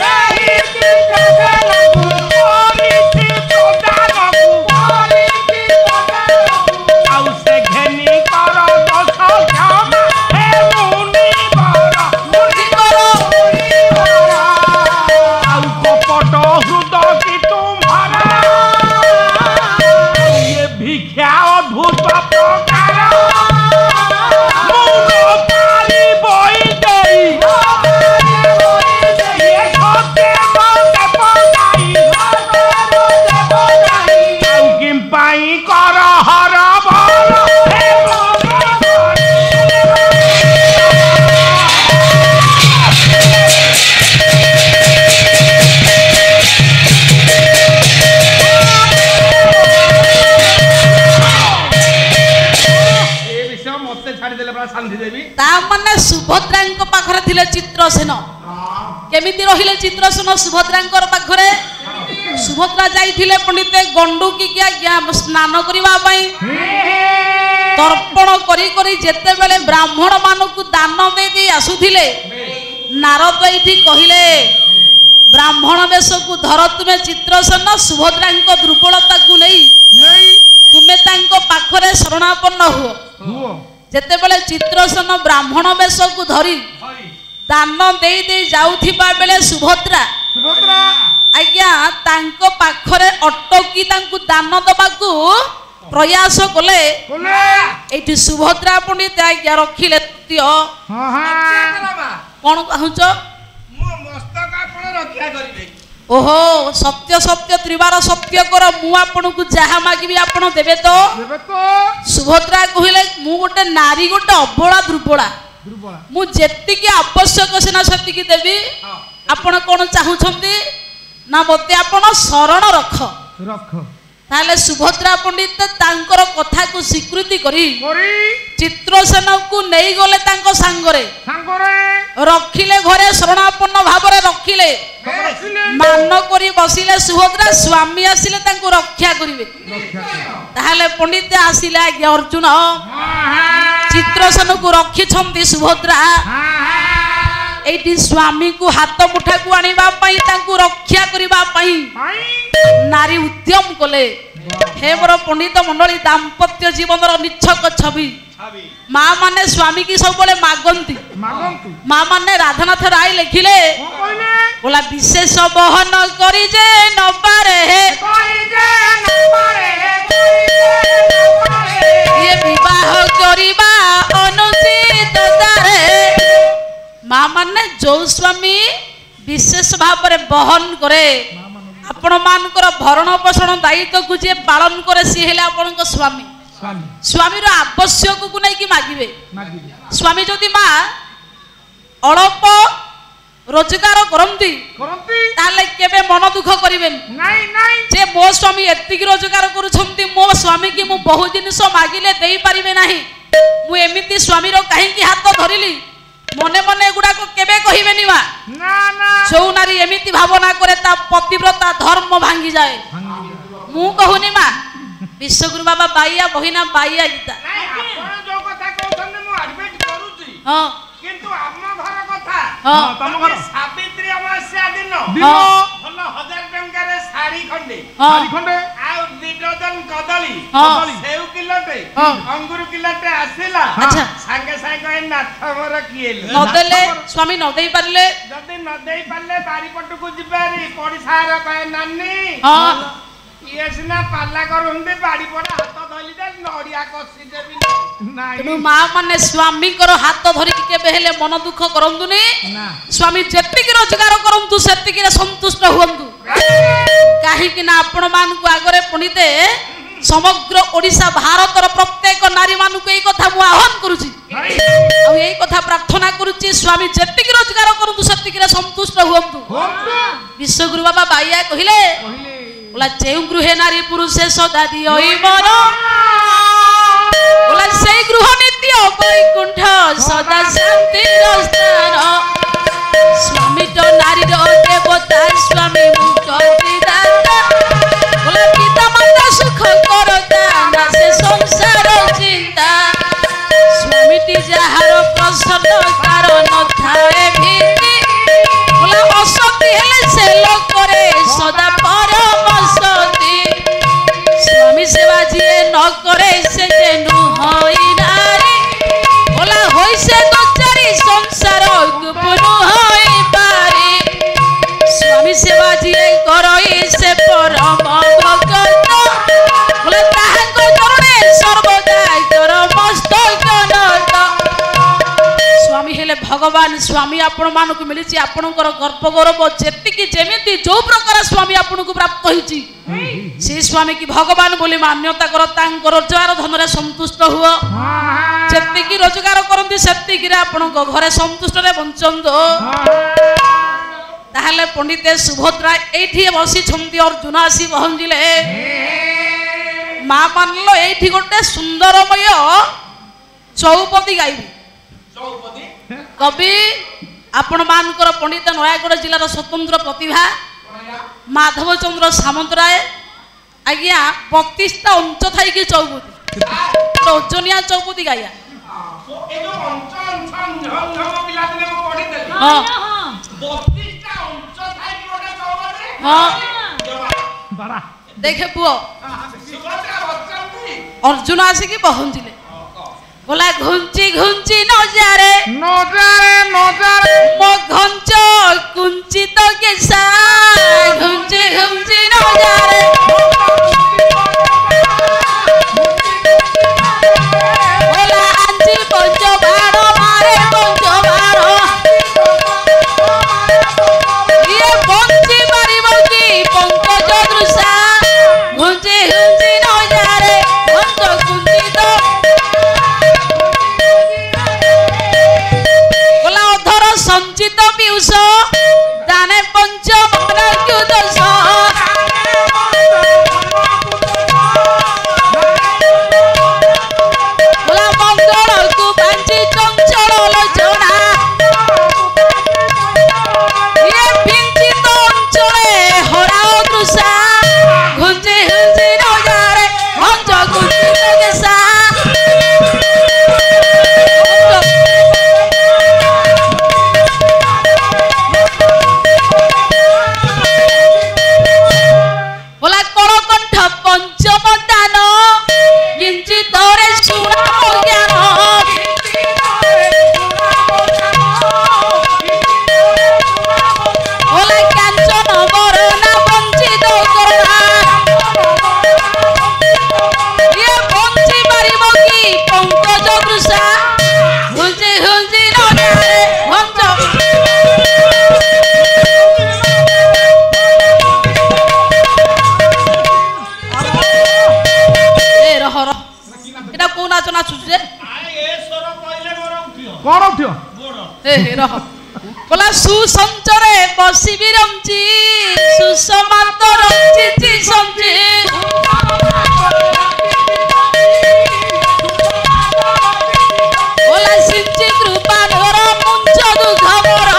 सही चित्र सेनो कोरी चित्र दानो कोरी चित्र दानो आउ से घेनी करो दस क्षमा हे मुनि बर मुनि करो आउ कपट हृदय की तुम्हारा ये भिक्षा अद्भुत प्रकार मुनकारी बोई देई ये सत्य मते पगाई आउ किम पाई कर हर भर हे ए विषय मते छाडी देले बड़ा शांति देवी ता माने सुभद्रांक पाखरे थिले चित्रसेन केमिति रहिले चित्रसेन सुभद्रांकर पाखरे सुभद्रा जाइथिले पंडिते गंडुकी की आज्ञा स्नान करिबा पई तर्पण करी करी जेते बेले ब्राह्मण मानकु दान दे दी आसुथिले नारद एठी कहिले ब्राह्मण वेश को धर तुमे चित्रसेन सुभद्रांक दुर्बलता को नहीं तुमे तांको पाखरे शरणापन्न हुओ जेते बेले चित्रसेन ब्राह्मण वेश को धरी दान दे दे जाउथिबा बेले सुभद्रा सुभद्रा आज्ञा तांको पाखरे अटकी तांको दान दबाकू प्रयास कले बोले एठी सुभद्रा पंडित आज्ञा रखिले हां हां कोन कहउछ मो मस्तक आपण रक्षा करिवे ओहो सत्य सत्य त्रिवार सत्य कर मु आपन को जहा मागिबी आपन देबे तो देबे तो सुभद्रा कहिले मु गोटे नारी गोटे अबोला दुर्बला दुर्बला मु जेति की आवश्यक सेना सती की देबी आपण कोन चाहुछंती ना मते आपण शरण रख रख ताले सुभद्रा पंडित तांकर कथा को स्वीकृति करी करी चित्रसेन को नहीं गले तांको सांगरे सांगरे रखिले घरे शरणापन्न भावरे रखिले मान करी बसिले सुभद्रा स्वामी आसिले तांको रक्षा करिवे ताले पंडित आसिले आज्ञा अर्जुन चित्रसेन को रखी छंती सुभद्रा एठी स्वामी को हाथ मुठा को आनिबा पई तांको रक्षा करिबा पई नारी उद्यम कले हे मोर पंडित मंडली दाम्पत्य जीवन निच्छक छवि माँ माने स्वामी की सब बोले मागंती माँ माने राधानाथ राय लिखिले बोला विशेष बहन करी जे नबारे ये विवाह करिबा अनुचित तारे माँ माने जो स्वामी विशेष भाव में बहन करे आपण मानकर भरण पोषण दायित्व को जे पालन करे सी हेले आपण स्वामी स्वामी रो आवश्यक को नहीं कि मागिबे स्वामी जदि माँ अल्प रोजगार करंती ताले केबे मन दुख करिवेन जे मो स्वामी एतिक रोजगार करूछंती मो स्वामी की मु बहु जिनिस मागिले देई परिबे नाही मु एमिति स्वामी रो काहे की हाथ धरिली मने मने गुडा को केबे कहिबेनी मा ना ना जो नारी एमिति भावना करे ता पतिव्रता धर्म भांगी जाए मु कहूनी मा विश्वगुरु बाबा बाइया बहिना बाइया गीता आपण जो कथा कहउछन मु ହଁ କିନ୍ତୁ ଆମ ଘର କଥା ହଁ ତମ ଘର ସାବିତ୍ରୀ ଅମାବାସ୍ୟା ଦିନ ଦିନ ଭଲ 1000 ଟଙ୍କାରେ ଶାଢୀ ଖଣ୍ଡେ ହଁ ଶାଢୀ ଖଣ୍ଡେ ଆଉ 2 ଡଜନ କଦଳୀ ହଁ ସେଉ କିଲୋଟେ ହଁ। ଅଙ୍ଗୁର କିଲୋଟେ ଆସିଲା ଆଚ୍ଛା। ସାଙ୍ଗେ ସାଙ୍ଗେ ନାଥ ମୋର କିଏ ନଦେଲେ ସ୍ୱାମୀ ନ ଦେଇ ପାରିଲେ ଯଦି ନ ଦେଇ ପାରିଲେ ବାରିପଟକୁ ଯିବାରି ପଡିଶାର କହେ ନାନୀ ହଁ ଇଏ ସିନା ପାଲା କରୁଛନ୍ତି ବାଡିପଟ ହାତ ଧରିଲି ଯେ ନଡିଆ କଷି ଦେବି ନାଇଁ ତେଣୁ ମା ମାନେ ସ୍ୱାମୀଙ୍କର ହାତ ଧରିକି କେବେ ହେଲେ ମନ ଦୁଃଖ କରନ୍ତୁନି ନା ସ୍ୱାମୀ ଯେତିକି ରୋଜଗାର କରନ୍ତୁ ସେତିକିରେ ସନ୍ତୁଷ୍ଟ ହୁଅନ୍ତୁ କାହିଁକି ନା ଆପଣ ମାନଙ୍କୁ ଆଗରେ ପଣ୍ଡିତେ ସମଗ୍ର ଓଡ଼ିଶା ଭାରତର ପ୍ରତ୍ୟେକ ନାରୀ ମାନଙ୍କୁ ଏଇ କଥା ମୁଁ ଆହ୍ୱାନ କରୁଛି ଆଉ ଏଇ କଥା ପ୍ରାର୍ଥନା କରୁଛି ସ୍ୱାମୀ ଯେତିକି ରୋଜଗାର କରନ୍ତୁ ସେତିକିରେ ସନ୍ତୁଷ୍ଟ ହୁଅନ୍ତୁ ବିଶ୍ୱଗୁରୁ ବାବା ବାଇଆ କହିଲେ बोला जेउ गृहे नारी पुरुषे सदा दियई मन बोला सेई गृह नित्य वैकुंठ सदा शांतिर स्थान स्वामी तो नारी रो देवता स्वामी मुक्त दाता बोला पिता माता सुख करता ना से संसार चिंता स्वामी ती जहार प्रसन्न कारण थाए भीति बोला असती हेले से लोकरे सदा परम सती स्वामी सेवा जिए न करे से जेनु होई नारी बोला होई से दोचारी संसार गुपुनु होई पारी स्वामी सेवा जिए करई से परम भक्त बोला ताहांक चरणे सर्वदा कर मस्तक नत स्वामी हेले भगवान स्वामी आपण मानकु मिलिछि आपणकर गर्व गौरव जेतिकी जेमिति जो प्रकार स्वामी आपणकु प्राप्त होइछि से स्वामी की भगवान बोली मान्यता कर तांको रोजगार धनरे संतुष्ट हुओ जेतिकी रोजगार करंती सेतिकी रे आपणको घरे संतुष्ट रे बंचंदो ताहले पंडिते सुभद्रा एठी बसी छंती अर्जुन आसी पहुंचिले मा मानलो एठी गोटे सुंदरमय चौपदी गाइबी कवि आपण मानकर पंडित नयागढ़ जिलार स्वतंत्र प्रतिभा माधव चंद्र सामंतराय आज्ञा 32टा अंच थाई कि चौपदी ओजनिया चौपदी गाया देखे पुओ अर्जुन आसिकी पहुंचिले बोला घुंची घुंची नजारे नजारे नजारे मो घंच कुंचित केसा घुंची घुंची नजारे बोला आंची पंच बाण मारे पंच बाण ये बंची मारिबो की पंकज दृशा घुंची घुंची नजारे घंच कुंचित संचित पीयूष दाने पंच दश बोला मंगल को बांची चंचल लोचना ये पिंचित अंचले हराओ दृशा घुंची घुंची नजारे घंच कुंचित केसा बोला सुसंचरे बसी रंची सुसमात रंची समझे बोला सिंची कृपा मोर मुंच दुख मोर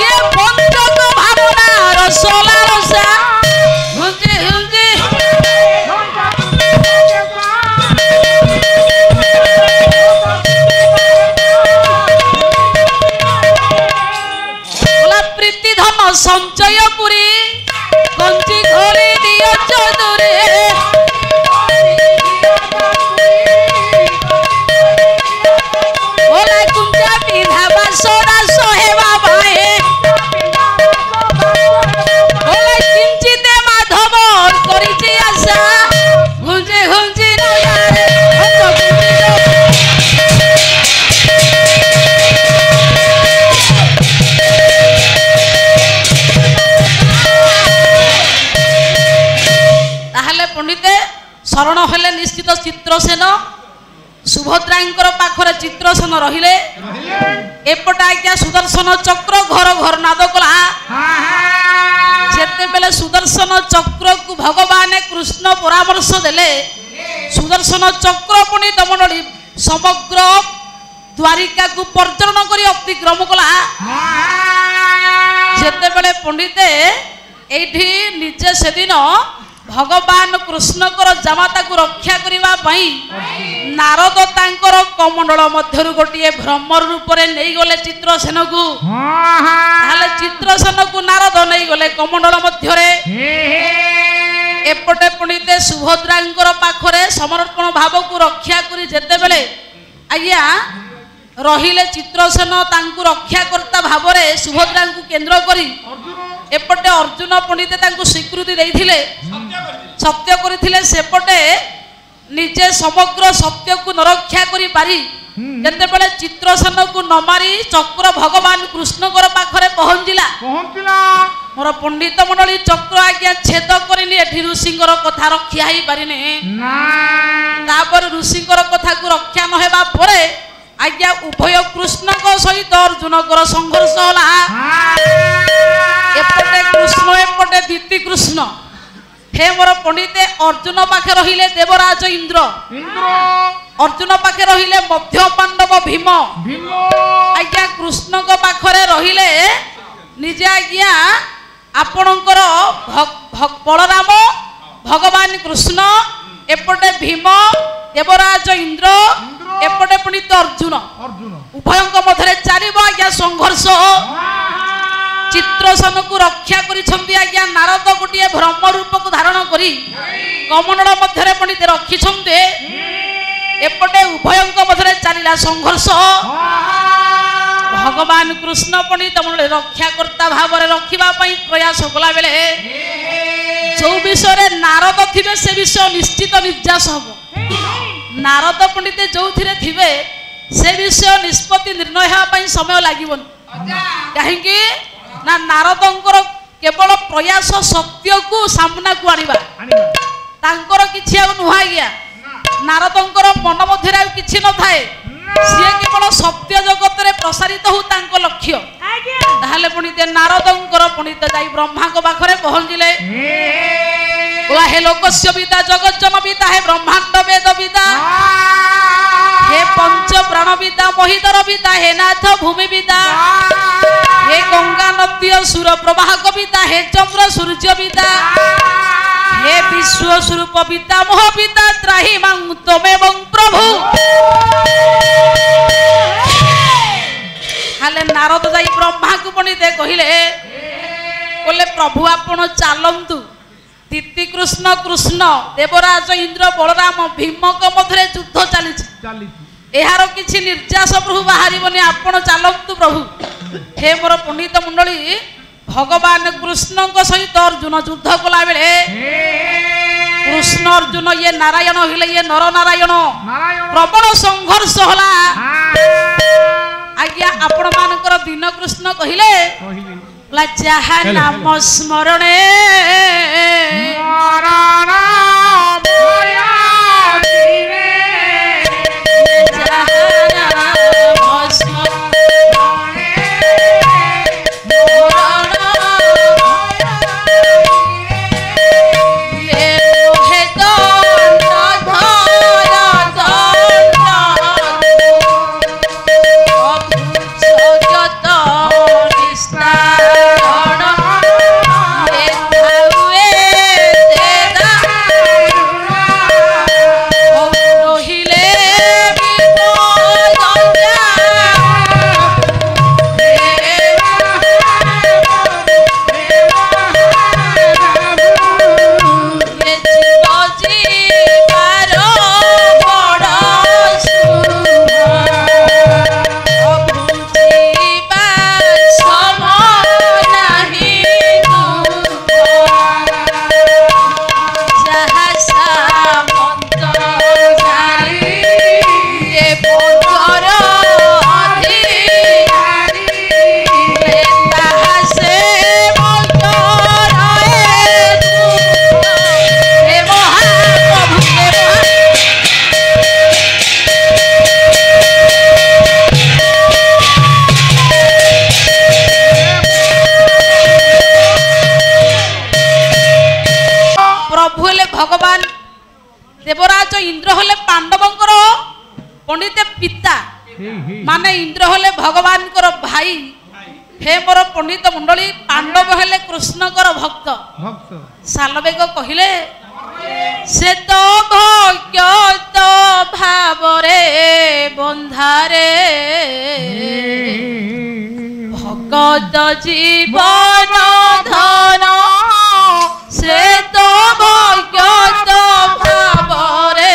ये पंचक भावना रसला रसा हुंजी हुंजी ପଣ୍ଡିତେ ଶରଣ ହେଲେ ନିଶ୍ଚିତ ଚିତ୍ରସେନ। ସୁଭଦ୍ରାଙ୍କର ପାଖରେ ଚିତ୍ରସେନ ରହିଲେ। ଏପଟେ ଆଜ୍ଞା ସୁଦର୍ଶନ ଚକ୍ର ଘର ଘର ନାଦ କଲା। ଯେତେବେଳେ ସୁଦର୍ଶନ ଚକ୍ରକୁ ଭଗବାନ କୃଷ୍ଣ ପରାମର୍ଶ ଦେଲେ, ସୁଦର୍ଶନ ଚକ୍ର ପଣ୍ଡିତ ମଣ୍ଡଳୀ ସମଗ୍ର ଦ୍ୱାରିକାକୁ ପର୍ଯ୍ୟଟନ କରି ଅତିକ୍ରମ କଲା। ଯେତେବେଳେ ପଣ୍ଡିତେ ଏଇଠି ନିଜେ ସେଦିନ ଭଗବାନ କୃଷ୍ଣଙ୍କର ଜାମାତାକୁ ରକ୍ଷା କରିବା ପାଇଁ ନାରଦ ତାଙ୍କର କମଣ୍ଡଳ ମଧ୍ୟରୁ ଗୋଟିଏ ଭ୍ରମର ରୂପରେ ନେଇଗଲେ ଚିତ୍ରସେନକୁ। ତାହେଲେ ଚିତ୍ରସେନକୁ ନାରଦ ନେଇଗଲେ କମଣ୍ଡଳ ମଧ୍ୟରେ। ଏପଟେ ପଣ୍ଡିତେ ସୁଭଦ୍ରାଙ୍କର ପାଖରେ ସମର୍ପଣ ଭାବକୁ ରକ୍ଷା କରି ଯେତେବେଳେ ଆଜ୍ଞା ରହିଲେ ଚିତ୍ରସେନ ତାଙ୍କୁ ରକ୍ଷାକର୍ତ୍ତା ଭାବରେ ସୁଭଦ୍ରାଙ୍କୁ କେନ୍ଦ୍ର କରି ଏପଟେ ଅର୍ଜୁନ ପଣ୍ଡିତେ ତାଙ୍କୁ ସ୍ୱୀକୃତି ଦେଇଥିଲେ, ସତ୍ୟ କରିଥିଲେ। ସେପଟେ ନିଜେ ସମଗ୍ର ସତ୍ୟକୁ ନ ରକ୍ଷା କରିପାରି ଯେତେବେଳେ ଚିତ୍ରସେନକୁ ନ ମାରି ଚକ୍ର ଭଗବାନ କୃଷ୍ଣଙ୍କର ପାଖରେ ପହଞ୍ଚିଲା। ମୋର ପଣ୍ଡିତ ମଣ୍ଡଳୀ ଚକ୍ର ଆଜ୍ଞା ଛେଦ କରିନି, ଏଠି ଋଷିଙ୍କର କଥା ରକ୍ଷା ହେଇପାରିନି। ତାପରେ ଋଷିଙ୍କର କଥାକୁ ରକ୍ଷା ନ ହେବା ପରେ ଆଜ୍ଞା ଉଭୟ କୃଷ୍ଣଙ୍କ ସହିତ ଅର୍ଜୁନଙ୍କର ସଂଘର୍ଷ ହେଲା। ଏପଟେ କୃଷ୍ଣ ଏପଟେ ଦିତି କୃଷ୍ଣ। ହେ ମୋର ପଣ୍ଡିତେ ଅର୍ଜୁନ ପାଖେ ରହିଲେ ଦେବରାଜ ଇନ୍ଦ୍ର, ଅର୍ଜୁନ ପାଖେ ରହିଲେ ମଧ୍ୟ ପାଣ୍ଡବ ଭୀମ, ଆଜ୍ଞା କୃଷ୍ଣଙ୍କ ପାଖରେ ରହିଲେ ନିଜେ ଆଜ୍ଞା ଆପଣଙ୍କର ବଳରାମ ଭଗବାନ କୃଷ୍ଣ, ଏପଟେ ଭୀମ ଦେବରାଜ ଇନ୍ଦ୍ର, ଏପଟେ ପଣ୍ଡିତ ଅର୍ଜୁନ। ଉଭୟଙ୍କ ମଧ୍ୟରେ ଚାଲିବ ଆଜ୍ଞା ସଂଘର୍ଷ। ଚିତ୍ରସେନକୁ ରକ୍ଷା କରିଛନ୍ତି ଆଜ୍ଞା ନାରଦ ଗୋଟିଏ ଭ୍ରମ ରୂପକୁ ଧାରଣ କରି କମଣ୍ଡଳ ମଧ୍ୟରେ ପଣ୍ଡିତ ରଖିଛନ୍ତି। ଏପଟେ ଉଭୟଙ୍କ ମଧ୍ୟରେ ଚାଲିଲା ସଂଘର୍ଷ। ଭଗବାନ କୃଷ୍ଣ ପଣ୍ଡିତ ମଣ୍ଡଳୀ ରକ୍ଷାକର୍ତ୍ତା ଭାବରେ ରଖିବା ପାଇଁ ପ୍ରୟାସ କଲା ବେଳେ ଯୋଉ ବିଷୟରେ ନାରଦ ଥିବେ ସେ ବିଷୟ ନିଶ୍ଚିତ ନିର୍ଯାସ ହବ। ନାରଦ ପଣ୍ଡିତ ଯୋଉଥିରେ ଥିବେ ସେ ବିଷୟ ନିଷ୍ପତ୍ତି ନିର୍ଣ୍ଣୟ ହେବା ପାଇଁ ସମୟ ଲାଗିବନି। କାହିଁକି ନା ନାରଦଙ୍କର କେବଳ ପ୍ରୟାସ ସତ୍ୟକୁ ସାମ୍ନାକୁ ଆଣିବା, ତାଙ୍କର କିଛି ଆଉ ନୁହଁ ଆଜ୍ଞା। ନାରଦଙ୍କର ମନ ମଧ୍ୟରେ ଆଉ କିଛି ନଥାଏ, ସିଏ କେବଳ ସତ୍ୟ ଜଗତରେ ପ୍ରସାରିତ ହଉ ତାଙ୍କ ଲକ୍ଷ୍ୟ। ତାହେଲେ ପଣ୍ଡିତ ନାରଦଙ୍କର ପଣ୍ଡିତ ଯାଇ ବ୍ରହ୍ମାଙ୍କ ପାଖରେ ପହଞ୍ଚିଲେ। हे लोकस्य पिता जगज्जन पिता हे ब्रह्मांड वेद पिता हे पंच प्राण पिता मोहितर पिता हे नाथ भूमि पिता हे गंगा नदी सुर प्रवाहक पिता हे चंद्र सूर्य पिता हे विश्व स्वरूप पिता मोह पिता त्राहि मां त्वमेवं प्रभु। हाले नारद जाई ब्रह्मा को पणिते कहिले बोले प्रभु आपण चालंतु। दिति कृष्ण कृष्ण देवराज इंद्र बलराम भीमक मध्य युद्ध चली यार किसी निर्यास प्रभु बाहर आपण चलतु प्रभु। हे मोर पंडित मंडली भगवान कृष्ण सहित अर्जुन युद्ध कला बेले कृष्ण अर्जुन ये नारायण हेले ये नर नारायण प्रबल संघर्ष होला। आज्ञा आपण मानकर दीन कृष्ण कहिले जहा नाम स्मरणे ଭଗବାନ ଦେବରାଜ ଇନ୍ଦ୍ର ହେଲେ ପାଣ୍ଡବଙ୍କର ପଣ୍ଡିତ ପିତା, ମାନେ ଇନ୍ଦ୍ର ହେଲେ ଭଗବାନଙ୍କର ଭାଇ। ହେ ମୋର ପଣ୍ଡିତ ମଣ୍ଡଳୀ, ପାଣ୍ଡବ ହେଲେ କୃଷ୍ଣଙ୍କର ଭକ୍ତ। ସାଲବେଗ କହିଲେ ସେ ତ ଭଗତ ଭାବରେ ବନ୍ଧାରେ ଭଗତ ଜୀବନ ଧନ, ସେ ତ ଭଗତ ଭାବରେ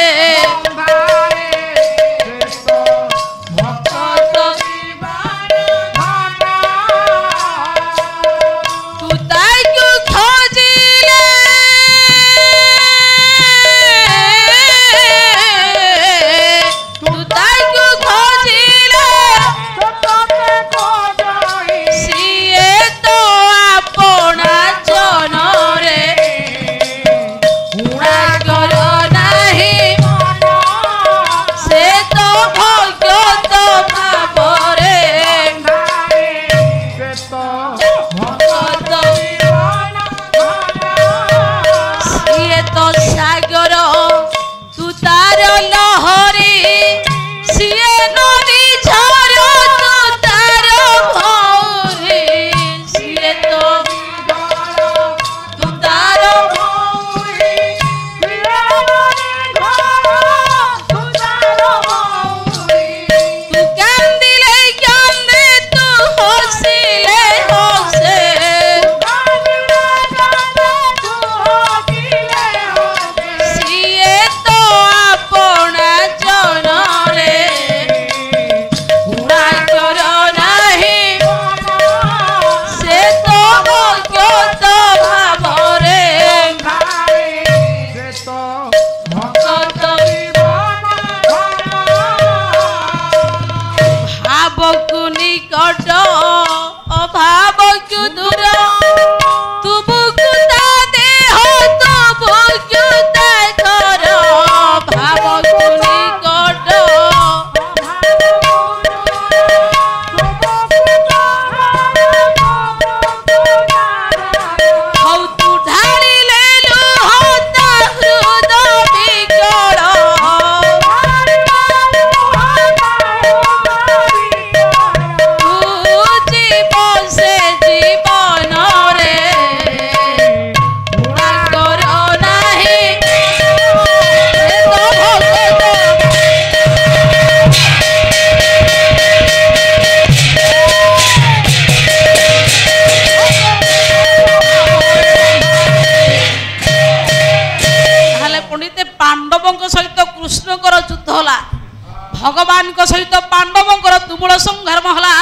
ଭଗବାନଙ୍କ ସହିତ ପାଣ୍ଡବଙ୍କର ତୁମୁଳ ସଂଗ୍ରାମ ହେଲା।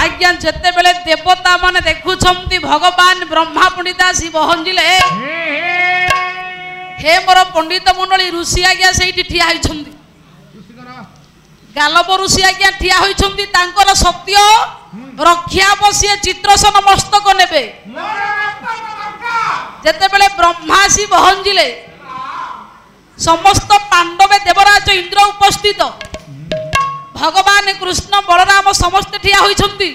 ଆଜ୍ଞା ଯେତେବେଳେ ଦେବତା ମାନେ ଦେଖୁଛନ୍ତି ଭଗବାନ ବ୍ରହ୍ମା ପଣ୍ଡିତ ଆସି ପହଞ୍ଚିଲେ, ହେ ମୋର ପଣ୍ଡିତ ମଣ୍ଡଳୀ, ଋଷି ଆଜ୍ଞା ସେଇଠି ଠିଆ ହୋଇଛନ୍ତି, ଗାଲବ ଋଷି ଆଜ୍ଞା ଠିଆ ହୋଇଛନ୍ତି। ତାଙ୍କର ସତ୍ୟ ରକ୍ଷା ବସିଏ ଚିତ୍ରସନ ମସ୍ତକ ନେବେ। ଯେତେବେଳେ ବ୍ରହ୍ମା ଆସି ପହଞ୍ଚିଲେ, ସମସ୍ତ ପାଣ୍ଡବେ ଦେବରାଜ ଇନ୍ଦ୍ର ଉପସ୍ଥିତ, ଭଗବାନ କୃଷ୍ଣ ବଳରାମ ସମସ୍ତେ ଠିଆ ହୋଇଛନ୍ତି।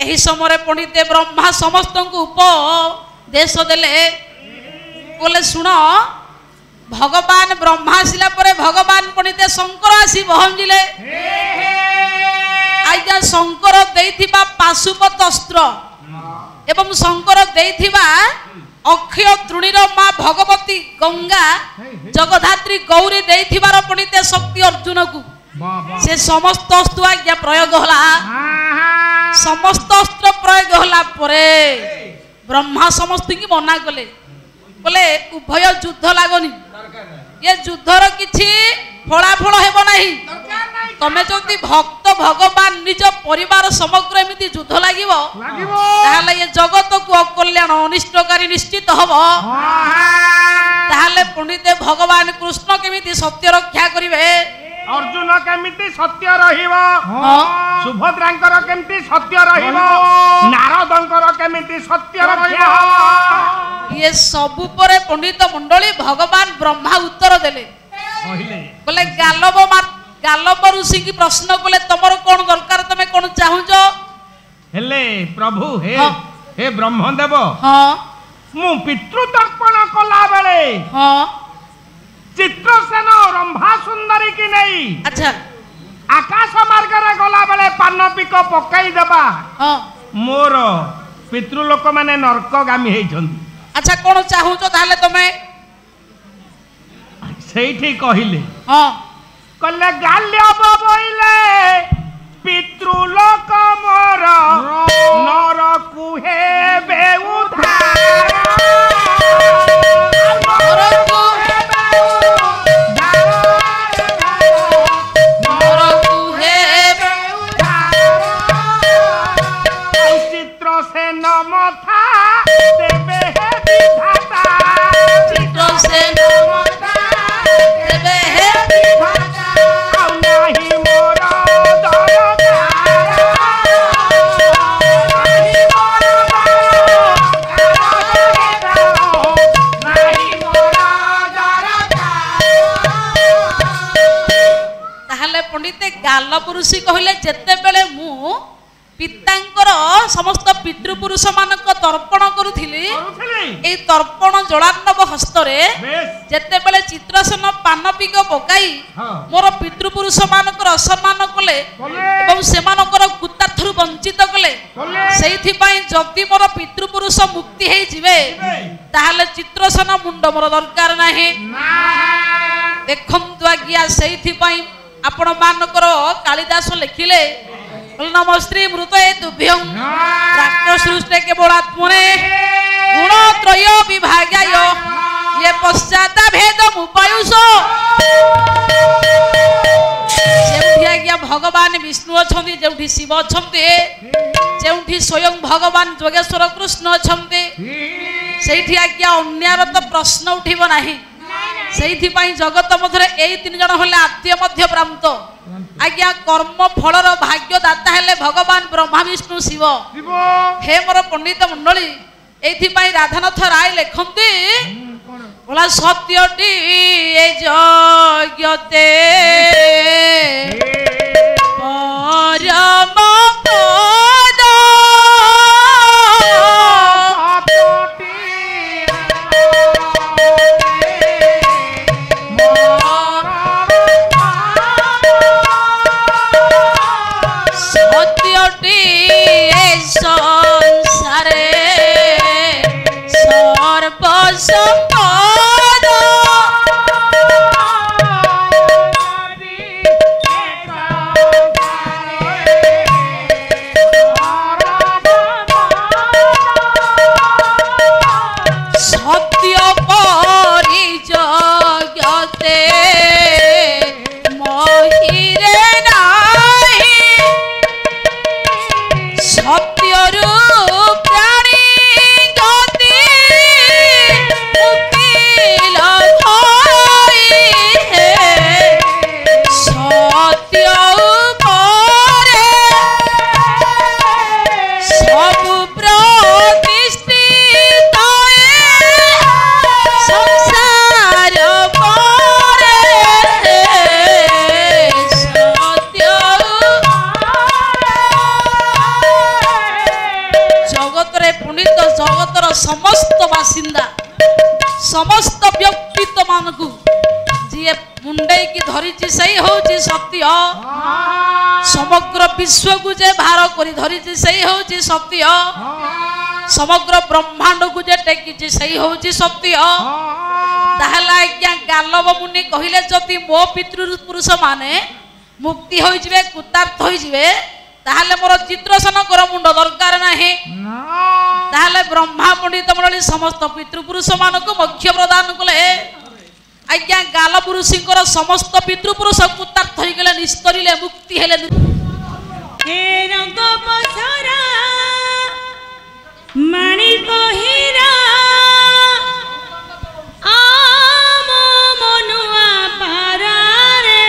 ଏହି ସମୟରେ ପଣ୍ଡିତ ବ୍ରହ୍ମା ସମସ୍ତଙ୍କୁ ଉପଦେଶ ଦେଲେ, ବୋଲେ ଶୁଣ, ଭଗବାନ ବ୍ରହ୍ମା ଆସିଲା ପରେ ଭଗବାନ ପଣ୍ଡିତ ଶଙ୍କର ଆସି ପହଞ୍ଚିଲେ। ଆଜ୍ଞା ଶଙ୍କର ଦେଇଥିବା ପାଶୁପତ ଅସ୍ତ୍ର ଏବଂ ଶଙ୍କର ଦେଇଥିବା ଅକ୍ଷୟ ତୃଣୀର ମା ଭଗବତୀ ଗଙ୍ଗା ଜଗଧାତ୍ରୀ ଗୌରୀ ଦେଇଥିବାର ପଣ୍ଡିତ ଶକ୍ତି ଅର୍ଜୁନକୁ ସେ ସମସ୍ତ ଅସ୍ତ୍ର ଆଜ୍ଞା ପ୍ରୟୋଗ ହେଲା। ସମସ୍ତ ଅସ୍ତ୍ର ପ୍ରୟୋଗ ହେଲା ପରେ ବ୍ରହ୍ମା ସମସ୍ତଙ୍କୁ ମନା କଲେ, ବୋଲେ ଉଭୟ ଯୁଦ୍ଧ ଲାଗନି, ଏ ଯୁଦ୍ଧର କିଛି ଫଳାଫଳ ହେବ ନାହିଁ। ତମେ ଯଦି ଭକ୍ତ ଭଗବାନ ନିଜ ପରିବାର ସମଗ୍ର ଏମିତି ଯୁଦ୍ଧ ଲାଗିବ, ତାହେଲେ ଏ ଜଗତକୁ ଅକଲ୍ୟାଣ ଅନିଷ୍ଟକାରୀ ନିଶ୍ଚିତ ହବ। ତାହେଲେ ପଣ୍ଡିତ ଭଗବାନ କୃଷ୍ଣ କେମିତି ସତ୍ୟ ରକ୍ଷା କରିବେ? अर्जुन केमिति सत्य रहिबो, सुभद्रांकर केमिति सत्य रहिबो, नारदंकर केमिति सत्य रहिबो, ये सबु परे पंडित मंडली भगवान ब्रह्मा उत्तर देले। बोले गालव ऋषि की प्रश्न कले, तमरो कोन दरकार, तमे कोन चाहुजो? हेले प्रभु हे हे ब्रह्मदेव, मु पितृतर्पण कला बेले हाँ चित्रसेन रंभा सुंदरी की नहीं अच्छा आकाश मार्ग रे गला बेले पानपिक पकाई देबा हाँ मोर पितृलोक माने नरकगामी हेइछन्ति अच्छा कौन चाहूच ताहले तमे सेठी कहिले हाँ कले गाल्य बबइले पितृलोक मोर नरकु हेबे उधार नरकु नरकु हेबे चित्रसेन मथा देबे हे विधाता चित्रसेन मथा देबे हे विधाता आउ नाही मोर पंडित गाल पुरुषी कहले जेते बेले मु पितांकर समस्त पितृपुरुष मानक तर्पण करुथिली ए तर्पण जलार्णव हस्तरे जेते बेले चित्रसेन पानपिक पकाई मोर पितृपुरुष मानकर असम्मान कले एवं सेमानकर कुतार्थरु वंचित कले सेइथि पई जदि मोर पितृपुरुष मुक्ति हेइ जिवे ताहाले चित्रसेन मुंड मोर दरकार नाही देखंतु आज्ञा सेइथि पई आपण मानकर कालिदास लिखिले नमस्त्री मृतये तुभ्यं प्राक्तसृष्टे केवल आत्मने गुणत्रय विभागाय ये पश्चात भेदम उपायुष जेउठी आज्ञा भगवान विष्णु अछंती जेउठी शिव अछंती जेउठी स्वयं भगवान जोगेश्वर कृष्ण अछंती सेठी आज्ञा अन्यार तो प्रश्न उठिब नाही सेठी पई जगत मध्य एई तीन जण होले आद्य मध्य प्रांत आज्ञा कर्म फलर भाग्य दाता हेले भगवान ब्रह्मा विष्णु शिव हे मोर पंडित मंडली एथि पई राधानाथ राय लेखन्ति बोला सत्यटी ए जगते परम पद संसारे सर्वसंपद सत्य परिजगते महिरे नाही सत्यरु प्राणी गति मुक्तिल धई हे सत्य उपरे सबु प्रतिष्ठित संसार परे सत्य जगतरे पुणित जगतर समस्त बासिंदा समस्त व्यक्तित्व मानकु जी मुंडई की धरी सही होची सत्य समग्र विश्व को जे भार करी धरी सही होची सत्य समग्र ब्रह्मांड को जे टेकी सही होची सत्य ताहला आज्ञा गालव मुनि कहिले जति मो पितृपुरुष माने मुक्ति होई जिवे कुतार्थ होई जिवे ताहले मोर चित्रसेन कर मुंड दरकार नाही ताहले ब्रह्मा पंडित मंडली समस्त पितृपुरुष मानक मोक्ष प्रदान कले आज्ञा गाल पुरुषींकर समस्त पितृपुरुष कुतार्थ होई गेले निस्तरिले मुक्ति हेले हे रंग पसरा माणिक हीरा आम मनुआ पारारे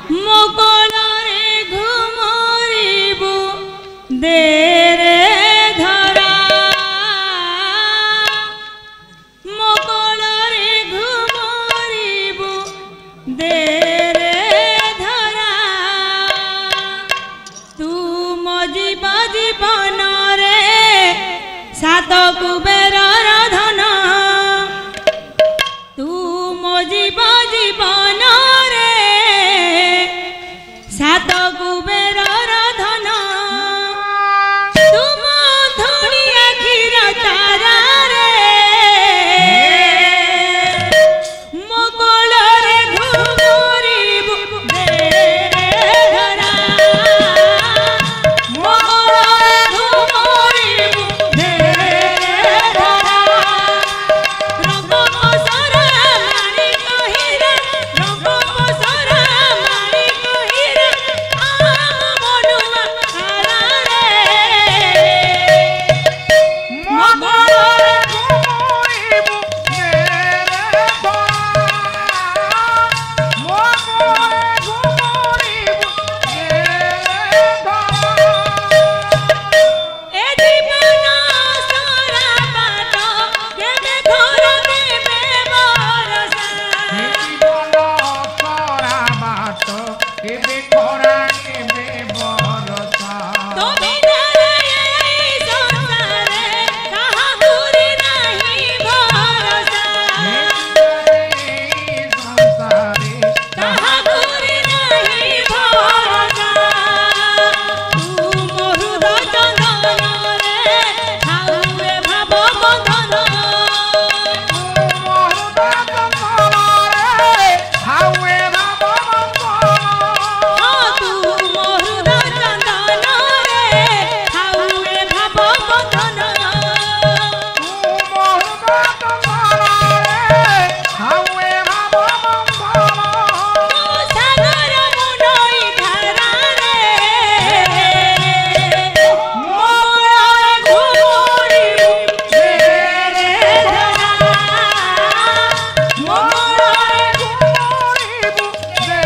मोकलरे घुमरिबु देरे धरा मोकलरे घुमरिबु देरे धरा तू मजी बाजी बनरे सात कुबेरर धन तू मो जीवन रे सात कुबेरर धन तुम धुनी आखिर तारा रे मो कोलरे घुमरिबु दे धरा मो कोलरे घुमरिबु दे धरा रंग पसरा मारी कहिरा रंग पसरा मारी कहिरा आम मनुआ तारा रे मो कोलरे घुमरिबु दे धरा मो कोलरे घुमरिबु दे धरा ए जीवन सारा बात केबे घर केबे बरसा জীবন করা বাত কেবে খরা কেবে বরসা तो बिना এই সংসারে কাহা দূরে নাই ভরসা এই সংসারে কাহা দূরে নাই ভরসা তু মরুদ চন্দন রে হাউরে ভাব বন্ধন মহুদা কমলরে হাউয়ে ভাব বন্ধন তু মরুদ চন্দন রে হাউরে ভাব বন্ধন মহুদা কমলরে হাউয়ে ভাব বন্ধন সাগর মুনই ধারা রে মোরা ঘুরি রে ধারা মোরা ঘুমরিবু দে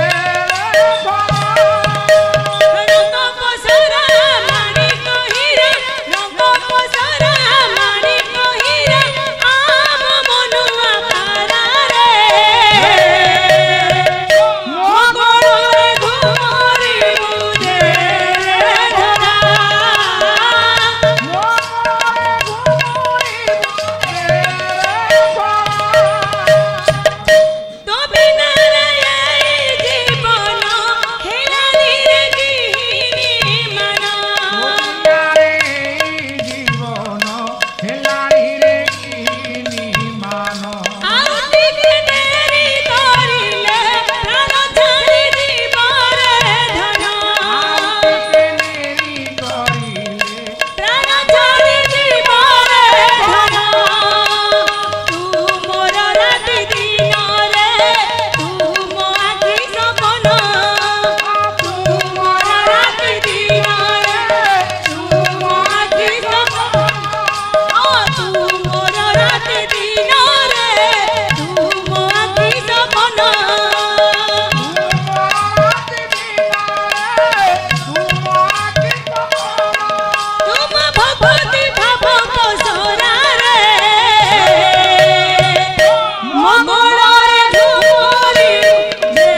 ধরা রঙ্গ পসরা মারি কহিরা রঙ্গ পসরা মারি কহিরা আম মনুয়া তারা রে মোগরে ঘুমরিবু দে ধরা তো বিনা এই জীবন খেলালি রে গিনি মন আউটিকে নেরি করিলে প্রাণ ছাড়ি দিব রে ধন প্রাণ ছাড়ি দিব রে ধন তু মোর রাতি দিন রে তু মো আখি সপন তু মোর রাতি দিন রে তু মো আখি সপন তু মোর রাতি দিন রে তু মো আখি সপন तुम भगवती भाव कसरा रे मंगलरे घुमरी दे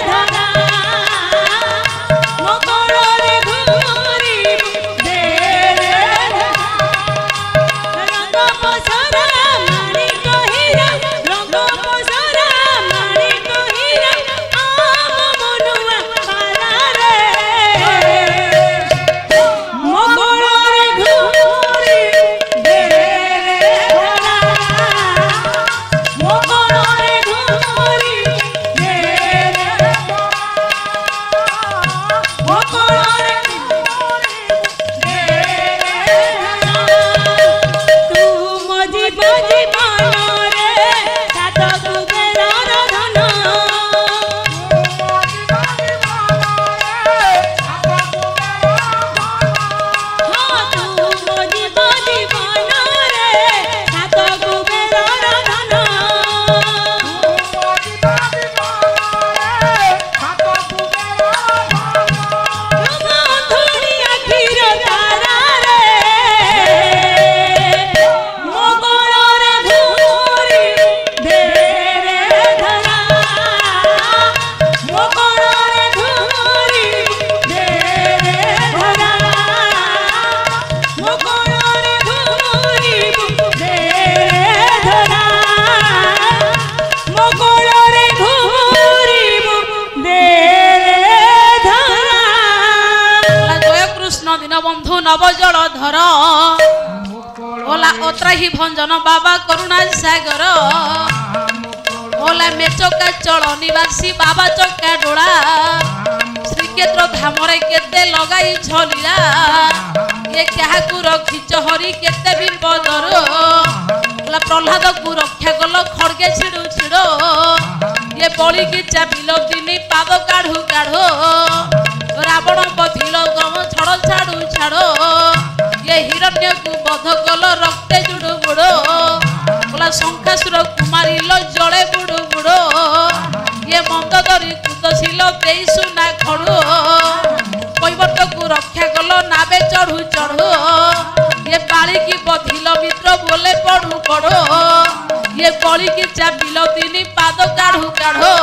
धरा मंगलरे घुमरी दे धरा रंग पसरा मारी कहिरा रंग पसरा मारी कहिरा आम मनुआ तारा रे मंगलरे বন্ধু নব জলধর ওলা অত্রাহি ভঞ্জন বাবা করুণা সাগর ওলা মেচকা চল নিবাসী বাবা চকা ডোলা শ্রীক্ষেত্র ধামরে কেতে লগাই ঝলীলা ये काहाकू रखिच हरि केते बिपदर ओला प्रहलाद को रक्षा कल खड़गे छिड़ू छिड़ो ये बलि की चाबिल दिनी पाद काढ़ू काढ़ो रावण बधिल गम छड़ छाड़ू छाड़ो ये हिरण्य को बध कल रक्ते जुड़ू बुड़ो ओला शंखासुर कुमारिल जड़े बुड़ू बुड़ो ये मंददरी कुदशिल देई सुना खड़ो कैवट को रक्षा कल नाबे चढ़ू चढ़ो ये बाली की बधिल मित्र बोले पढ़ू पढ़ो ये बलि की चाबिल दिनी पाद काढ़ू काढ़ो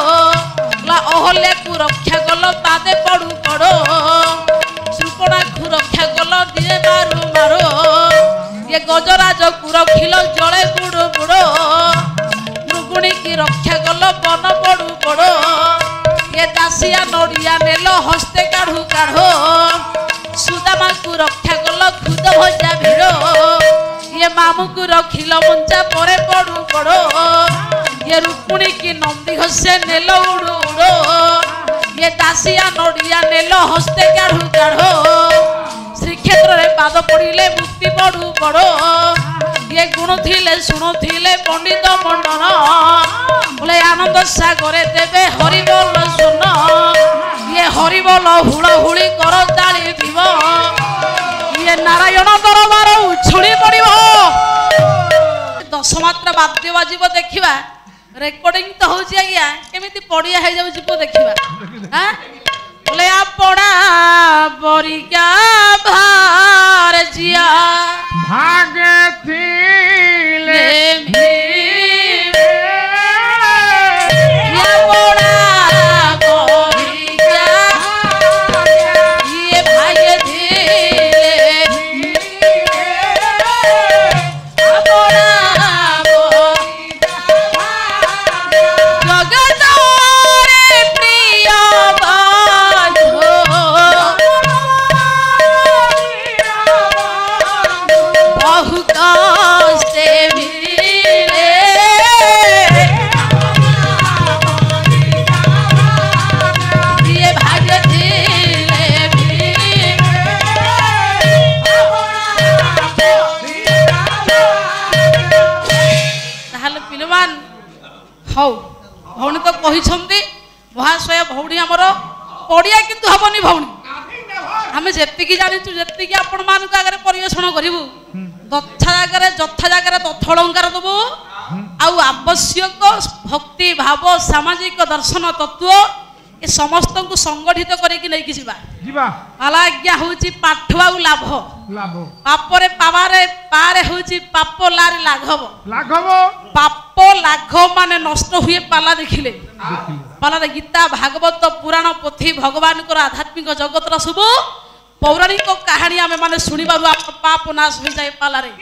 अहल्या को रक्षा कल पादे पढ़ू पढ़ो सुपणा को रक्षा कल दिए मारू मारो ये गजराज को रखिल जड़े बुड़ो बुड़ो मृगुणी की रक्षा कल बन पढ़ू पढ़ो ये दासिया नड़िया नेल हस्ते काढ़ू काढ़ो सुदामा को रक्षा कल खुद भजा भिड़ो ये मामू को रखिल मुंचा परे पड़ू पड़ो ये रुक्मिणी की नंदी घसे नेल उड़ो उड़ो ये दासिया नड़िया नेल हस्ते काढ़ू काढ़ो श्रीक्षेत्र रे पाद पड़िले मुक्ति पड़ू पड़ो ये गुण थिले सुनो थिले पंडित मंडन बोले आनंद सागरे देवे हरिबोल सुन ये हरिबोल हुड़ हुड़ी कर ताली दिव ये नारायण दरबार उछुड़ी पड़िब 10 मात्रा वाद्य बाजिब देखिबा रेकर्डिंग तो होची आज्ञा केमिति पड़िया हे जाउ जिबो देखिबा हां बोले आपड़ा बरिका भार जिया भागे थिले हौ भौणी तो कही महाशय भौणी आमर पड़िया किंतु हबनी भौणी आम जी जानी जी आपण मान आगे परिवेषण करूँ दक्षा जगह जथा जगह तथ अलंकार देवु आवश्यक भक्ति भाव सामाजिक दर्शन तत्व ये समस्त को संगठित करके पाला आज्ञा हूँ पाठ आउ लाभ पापरे पावारे पारे हूँ पाप लारे लाघव लाघव पाप लाघव माने नष्ट हुए पाला देखिले पाला गीता भागवत पुराण पोथी भगवान को आध्यात्मिक जगत सब पौराणिक कहानी आम मैंने शुणी बारू पाप नाश हो जाए पालारे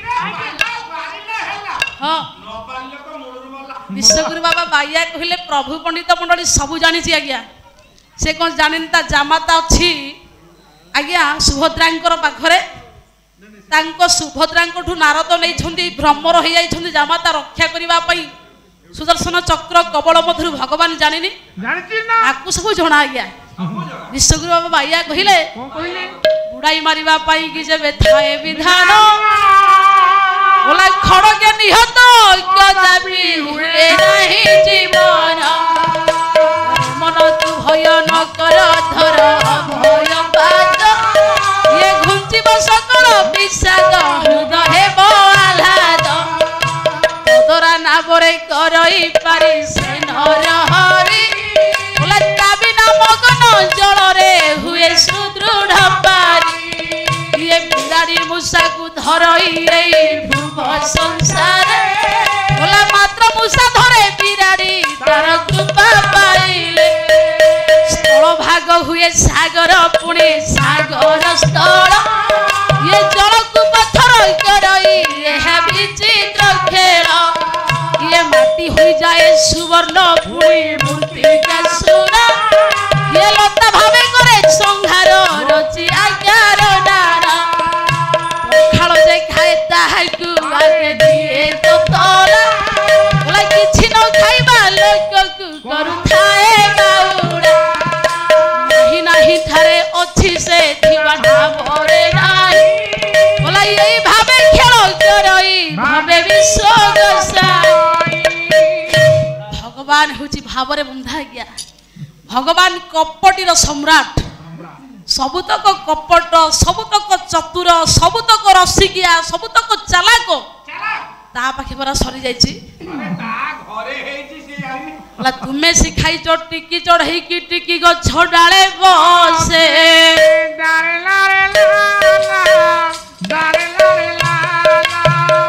हाँ विश्वगुरु बाबा बाइया कहले प्रभु पंडित मंडली सबू जानी आज्ञा से कौन जानी जामाता अच्छी आज्ञा सुभद्रांकर पाखरे सुभद्रा नारद नहीं भ्रमर हो जाती जामाता रक्षा करने सुदर्शन चक्र कबल मधुर भगवान जानी आपको सब जना आज्ञा विश्वगुरु बाबा बाइया कहले बुड़ाई मारिबा पाई कि जब थाए विधान बोला खड़गे निहत दाबी हुए नहीं जीवन मन तू भय न कर धर भय पाद ये घुंची सकल विषाद हृदय आह्लाद तोरा नाबरे करई पारी से नर हरि बोला दाबी ना मगन जल रे हुए सुदृढ़ पारी ये बिराड़ी मूषा को धरई रे भुव संसार बोला मात्र मूषा धरे बिराड़ी तार कृपा पाइले स्थल भाग हुए सागर पुणे सागर स्थल ये जल को पत्थर करई यह विचित्र खेल ये माटी हो जाए सुवर्ण पुणे मूर्ति का सुना ये लता भावे करे संहार रची आज्ञार डारा ଭାବରେ ବନ୍ଧା ଆଜ୍ଞା ଭଗବାନ କପଟିର ସମ୍ରାଟ ସବୁତକ କପଟ ସବୁତକ ଚତୁର ସବୁତକ ରସିକିଆ ସବୁତକ ଚାଲାକ ତା ପାଖେ ପରା ସରି ଯାଇଛି ତୁମେ ଶିଖାଇଛ ଟିକି ଚଢେଇକି ଟିକି ଗଛ ଡାଳେ ବସେ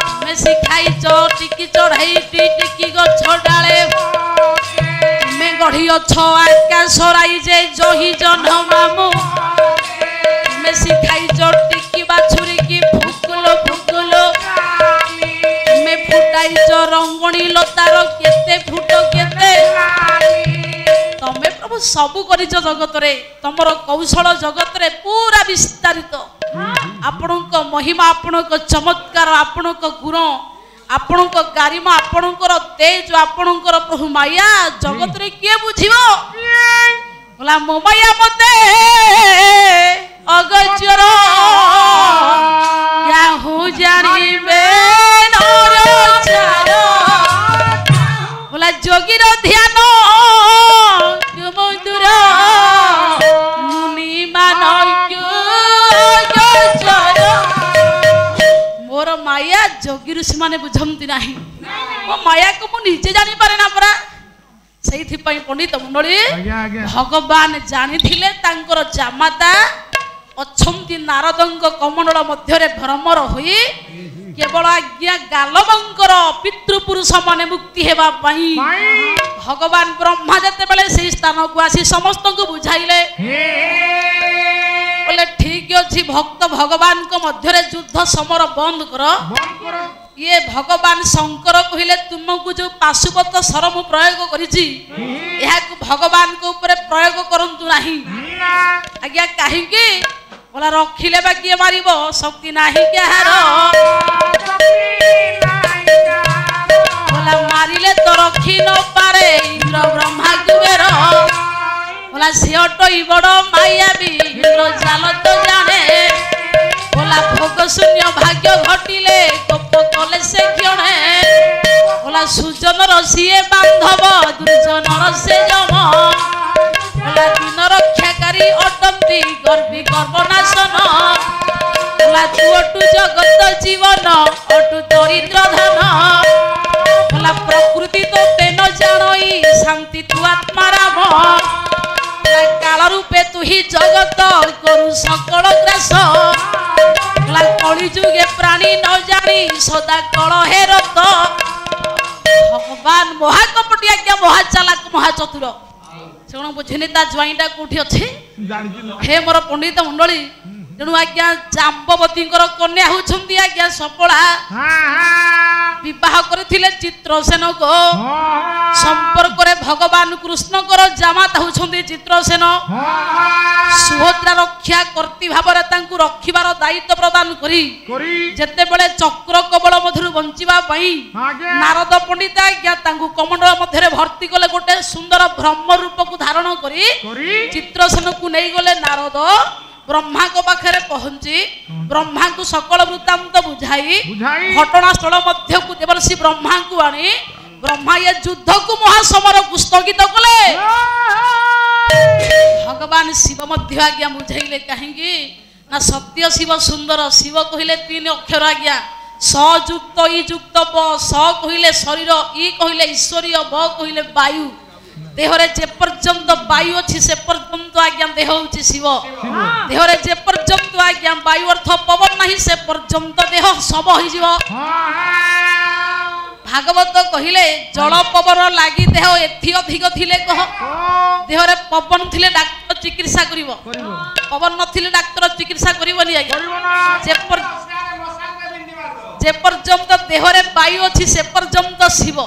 ତୁମେ ଶିଖାଇଛ ଟିକି ଚଢେଇଟି ଟିକି ଗଛ ଡାଳେ ତୁମେ ଗଢି ଅଛ ଆକାଶ ରାଇଜେ ଜହି ଜହ୍ନ ମାମୁ ତୁମେ ଶିଖାଇଛ ଟିକି ବାଛୁରିକି ଫୁକୁଲ ଫୁକୁଲ ତୁମେ ଫୁଟାଇଛ ରଙ୍ଗଣୀ ଲତାର କେତେ ଫୁଟ କେତେ ତମେ ପ୍ରଭୁ ସବୁ କରିଛ ଜଗତରେ ତମର କୌଶଳ ଜଗତରେ ପୁରା ବିସ୍ତାରିତ ଆପଣଙ୍କ ମହିମା ଆପଣଙ୍କ ଚମତ୍କାର ଆପଣଙ୍କ ଗୁଣ ଆପଣଙ୍କ ଗାରିମା ଆପଣଙ୍କର ତେଜ ଆପଣଙ୍କର ପ୍ରଭୁ ମାୟା ଜଗତରେ କିଏ ବୁଝିବ ବୋଲା ମୋ ମାୟା ମତେ ଅଗଚର ଯାହୁ ଜାଣିବେ ବୋଲା ଯୋଗୀର ଧ୍ୟାନ ମଧୁର ମୁନି ମାନ ମୋର ମାୟା ଯୋଗୀ ଋଷି ମାନେ ବୁଝନ୍ତି ନାହିଁ ମୋ ମାୟାକୁ ମୁଁ ନିଜେ ଜାଣିପାରେ ନା ପରା ସେଇଥିପାଇଁ ପଣ୍ଡିତ ମଣ୍ଡଳୀ ଭଗବାନ ଜାଣିଥିଲେ ତାଙ୍କର ଜାମାତା ଅଛନ୍ତି ନାରଦଙ୍କ କମଣ୍ଡଳ ମଧ୍ୟରେ ଭ୍ରମର ହୋଇ କେବଳ ଆଜ୍ଞା ଗାଲବଙ୍କର ପିତୃପୁରୁଷ ମାନେ ମୁକ୍ତି ହେବା ପାଇଁ ଭଗବାନ ବ୍ରହ୍ମା ଯେତେବେଳେ ସେଇ ସ୍ଥାନକୁ ଆସି ସମସ୍ତଙ୍କୁ ବୁଝାଇଲେ ବୋଲେ ଠିକ ଅଛି ଭକ୍ତ ଭଗବାନଙ୍କ ମଧ୍ୟରେ ଯୁଦ୍ଧ ସମର ବନ୍ଦ କର ଇଏ ଭଗବାନ ଶଙ୍କର କହିଲେ ତୁମକୁ ଯୋଉ ପାଶୁପତ ଶର ମୁଁ ପ୍ରୟୋଗ କରିଛି ଏହାକୁ ଭଗବାନଙ୍କ ଉପରେ ପ୍ରୟୋଗ କରନ୍ତୁ ନାହିଁ ଆଜ୍ଞା କାହିଁକି ବୋଲା ରଖିଲେ ବା କିଏ ମାରିବ ଶକ୍ତି ନାହିଁ କାହାର ବୋଲା ମାରିଲେ ତ ରଖି ନ ପାରେ ଇନ୍ଦ୍ର ବ୍ରହ୍ମା କୁବେର ବୋଲା ସେ ଅଟଇ ବଡ ମାୟାବୀ ଇନ୍ଦ୍ର ଜାଲ ତ ଜାଣେ ବୋଲା ଭୋଗ ଶୂନ୍ୟ ଭାଗ୍ୟ ଘଟିଲେ କୋପ କଲେ ସେ କ୍ଷଣେ ବୋଲା ସୁଜନର ସିଏ ବାନ୍ଧବ ଦୁର୍ଜନର ସେ ଯମ ବୋଲା ଦିନ ରକ୍ଷାକାରୀ ଅଟନ୍ତି ଗର୍ବି ଗର୍ଭନାଶନ ବୋଲା ତୁ ଅଟୁ ଜଗତ ଜୀବନ ଅଟୁ ଦରିଦ୍ର ଧନ ବୋଲା ପ୍ରକୃତି ତୋତେ ନ ଜାଣଇ ଶାନ୍ତି ତୁ ଆତ୍ମାରାମ କାଳ ରୂପେ ତୁ ହି ଜଗତ କରୁ ସକଳ ଗ୍ରାସ କଳି ଯୁগে ପ୍ରାଣୀ ନ ଜାଣି ସଦା କଳ ହେ ରତ ଭଗବାନ ମହାକପଟି ଆଜ୍ଞା ମହାଚାଲାକ ମହାଚତୁର ସେ କଣ ବୁଝିନି ତା ଜ୍ୱାଇଁଟା କୋଉଠି ଅଛି ହେ ମୋର ପଣ୍ଡିତ ମଣ୍ଡଳୀ ତେଣୁ ଆଜ୍ଞା ଜାମ୍ବବତୀଙ୍କର କନ୍ୟା ହେଉଛନ୍ତି ଆଜ୍ଞା ସଫଳା ବିବାହ କରିଥିଲେ ଚିତ୍ରସେନକୁ ସମ୍ପର୍କରେ ଭଗବାନ କୃଷ୍ଣଙ୍କର ଜାମାତା ହେଉଛନ୍ତି ଚିତ୍ରସେନ ସୁଭଦ୍ରା ରକ୍ଷା କର୍ତ୍ତି ଭାବରେ ତାଙ୍କୁ ରଖିବାର ଦାୟିତ୍ୱ ପ୍ରଦାନ କରି ଯେତେବେଳେ ଚକ୍ର କବଳ ମଧ୍ୟରୁ ବଞ୍ଚିବା ପାଇଁ ନାରଦ ପଣ୍ଡିତ ଆଜ୍ଞା ତାଙ୍କୁ କମଣ୍ଡଳ ମଧ୍ୟରେ ଭର୍ତ୍ତି କଲେ ଗୋଟେ ସୁନ୍ଦର ବ୍ରହ୍ମ ରୂପକୁ ଧାରଣ କରି ଚିତ୍ରସେନକୁ ନେଇଗଲେ ନାରଦ ବ୍ରହ୍ମାଙ୍କ ପାଖରେ ପହଞ୍ଚି ବ୍ରହ୍ମାଙ୍କୁ ସକଳ ବୃତ୍ତାନ୍ତ ବୁଝାଇ ଘଟଣାସ୍ଥଳ ମଧ୍ୟକୁ ଦେବର୍ଷି ବ୍ରହ୍ମାଙ୍କୁ ଆଣି ବ୍ରହ୍ମା ଏ ଯୁଦ୍ଧକୁ ମହାସମରକୁ ସ୍ଥଗିତ କଲେ ଭଗବାନ ଶିବ ମଧ୍ୟ ଆଜ୍ଞା ବୁଝାଇଲେ କାହିଁକି ନା ସତ୍ୟ ଶିବ ସୁନ୍ଦର ଶିବ କହିଲେ 3 ଅକ୍ଷର ଆଜ୍ଞା ସ ଯୁକ୍ତ ଇ ଯୁକ୍ତ ବ ସ କହିଲେ ଶରୀର ଇ କହିଲେ ଈଶ୍ୱରୀୟ ବ କହିଲେ ବାୟୁ ଦେହରେ ଯେ ପର୍ଯ୍ୟନ୍ତ ବାୟୁ ଅଛି ସେ ପର୍ଯ୍ୟନ୍ତ ଆଜ୍ଞା ଦେହ ହେଉଛି ଶିବ ଦେହରେ ଯେ ପର୍ଯ୍ୟନ୍ତ ଆଜ୍ଞା ବାୟୁ ଅର୍ଥ ପବନ ନାହିଁ ସେ ପର୍ଯ୍ୟନ୍ତ ଦେହ ଶବ ହୋଇଯିବ ଭାଗବତ କହିଲେ ଜଳ ପବନ ଲାଗି ଦେହ ଏଥି ଅଧିକ ଥିଲେ କହ ଦେହରେ ପବନ ଥିଲେ ଡାକ୍ତର ଚିକିତ୍ସା କରିବ ପବନ ନଥିଲେ ଡାକ୍ତର ଚିକିତ୍ସା କରିବନି ଆଜ୍ଞା ଯେ ପର୍ଯ୍ୟନ୍ତ ଦେହରେ ବାୟୁ ଅଛି ସେ ପର୍ଯ୍ୟନ୍ତ ଶିବ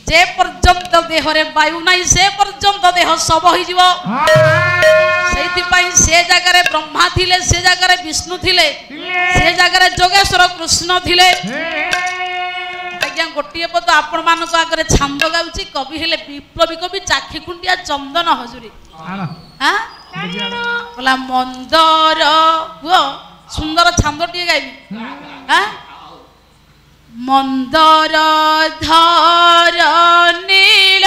जे पर्यंत देहरे वायु नहीं से पर्यंत देह सब हो से जगह ब्रह्मा थिले से जगह विष्णु थिले से जगह जोगेश्वर कृष्ण थिले आज्ञा गोटे पद आपण मान आगे छंद गाउची कवि हेले विप्लवी कवि चाखी खुंडिया चंदन हजूरी बोला मंदर सुंदर छंद टे गाइबी मंदर धर नील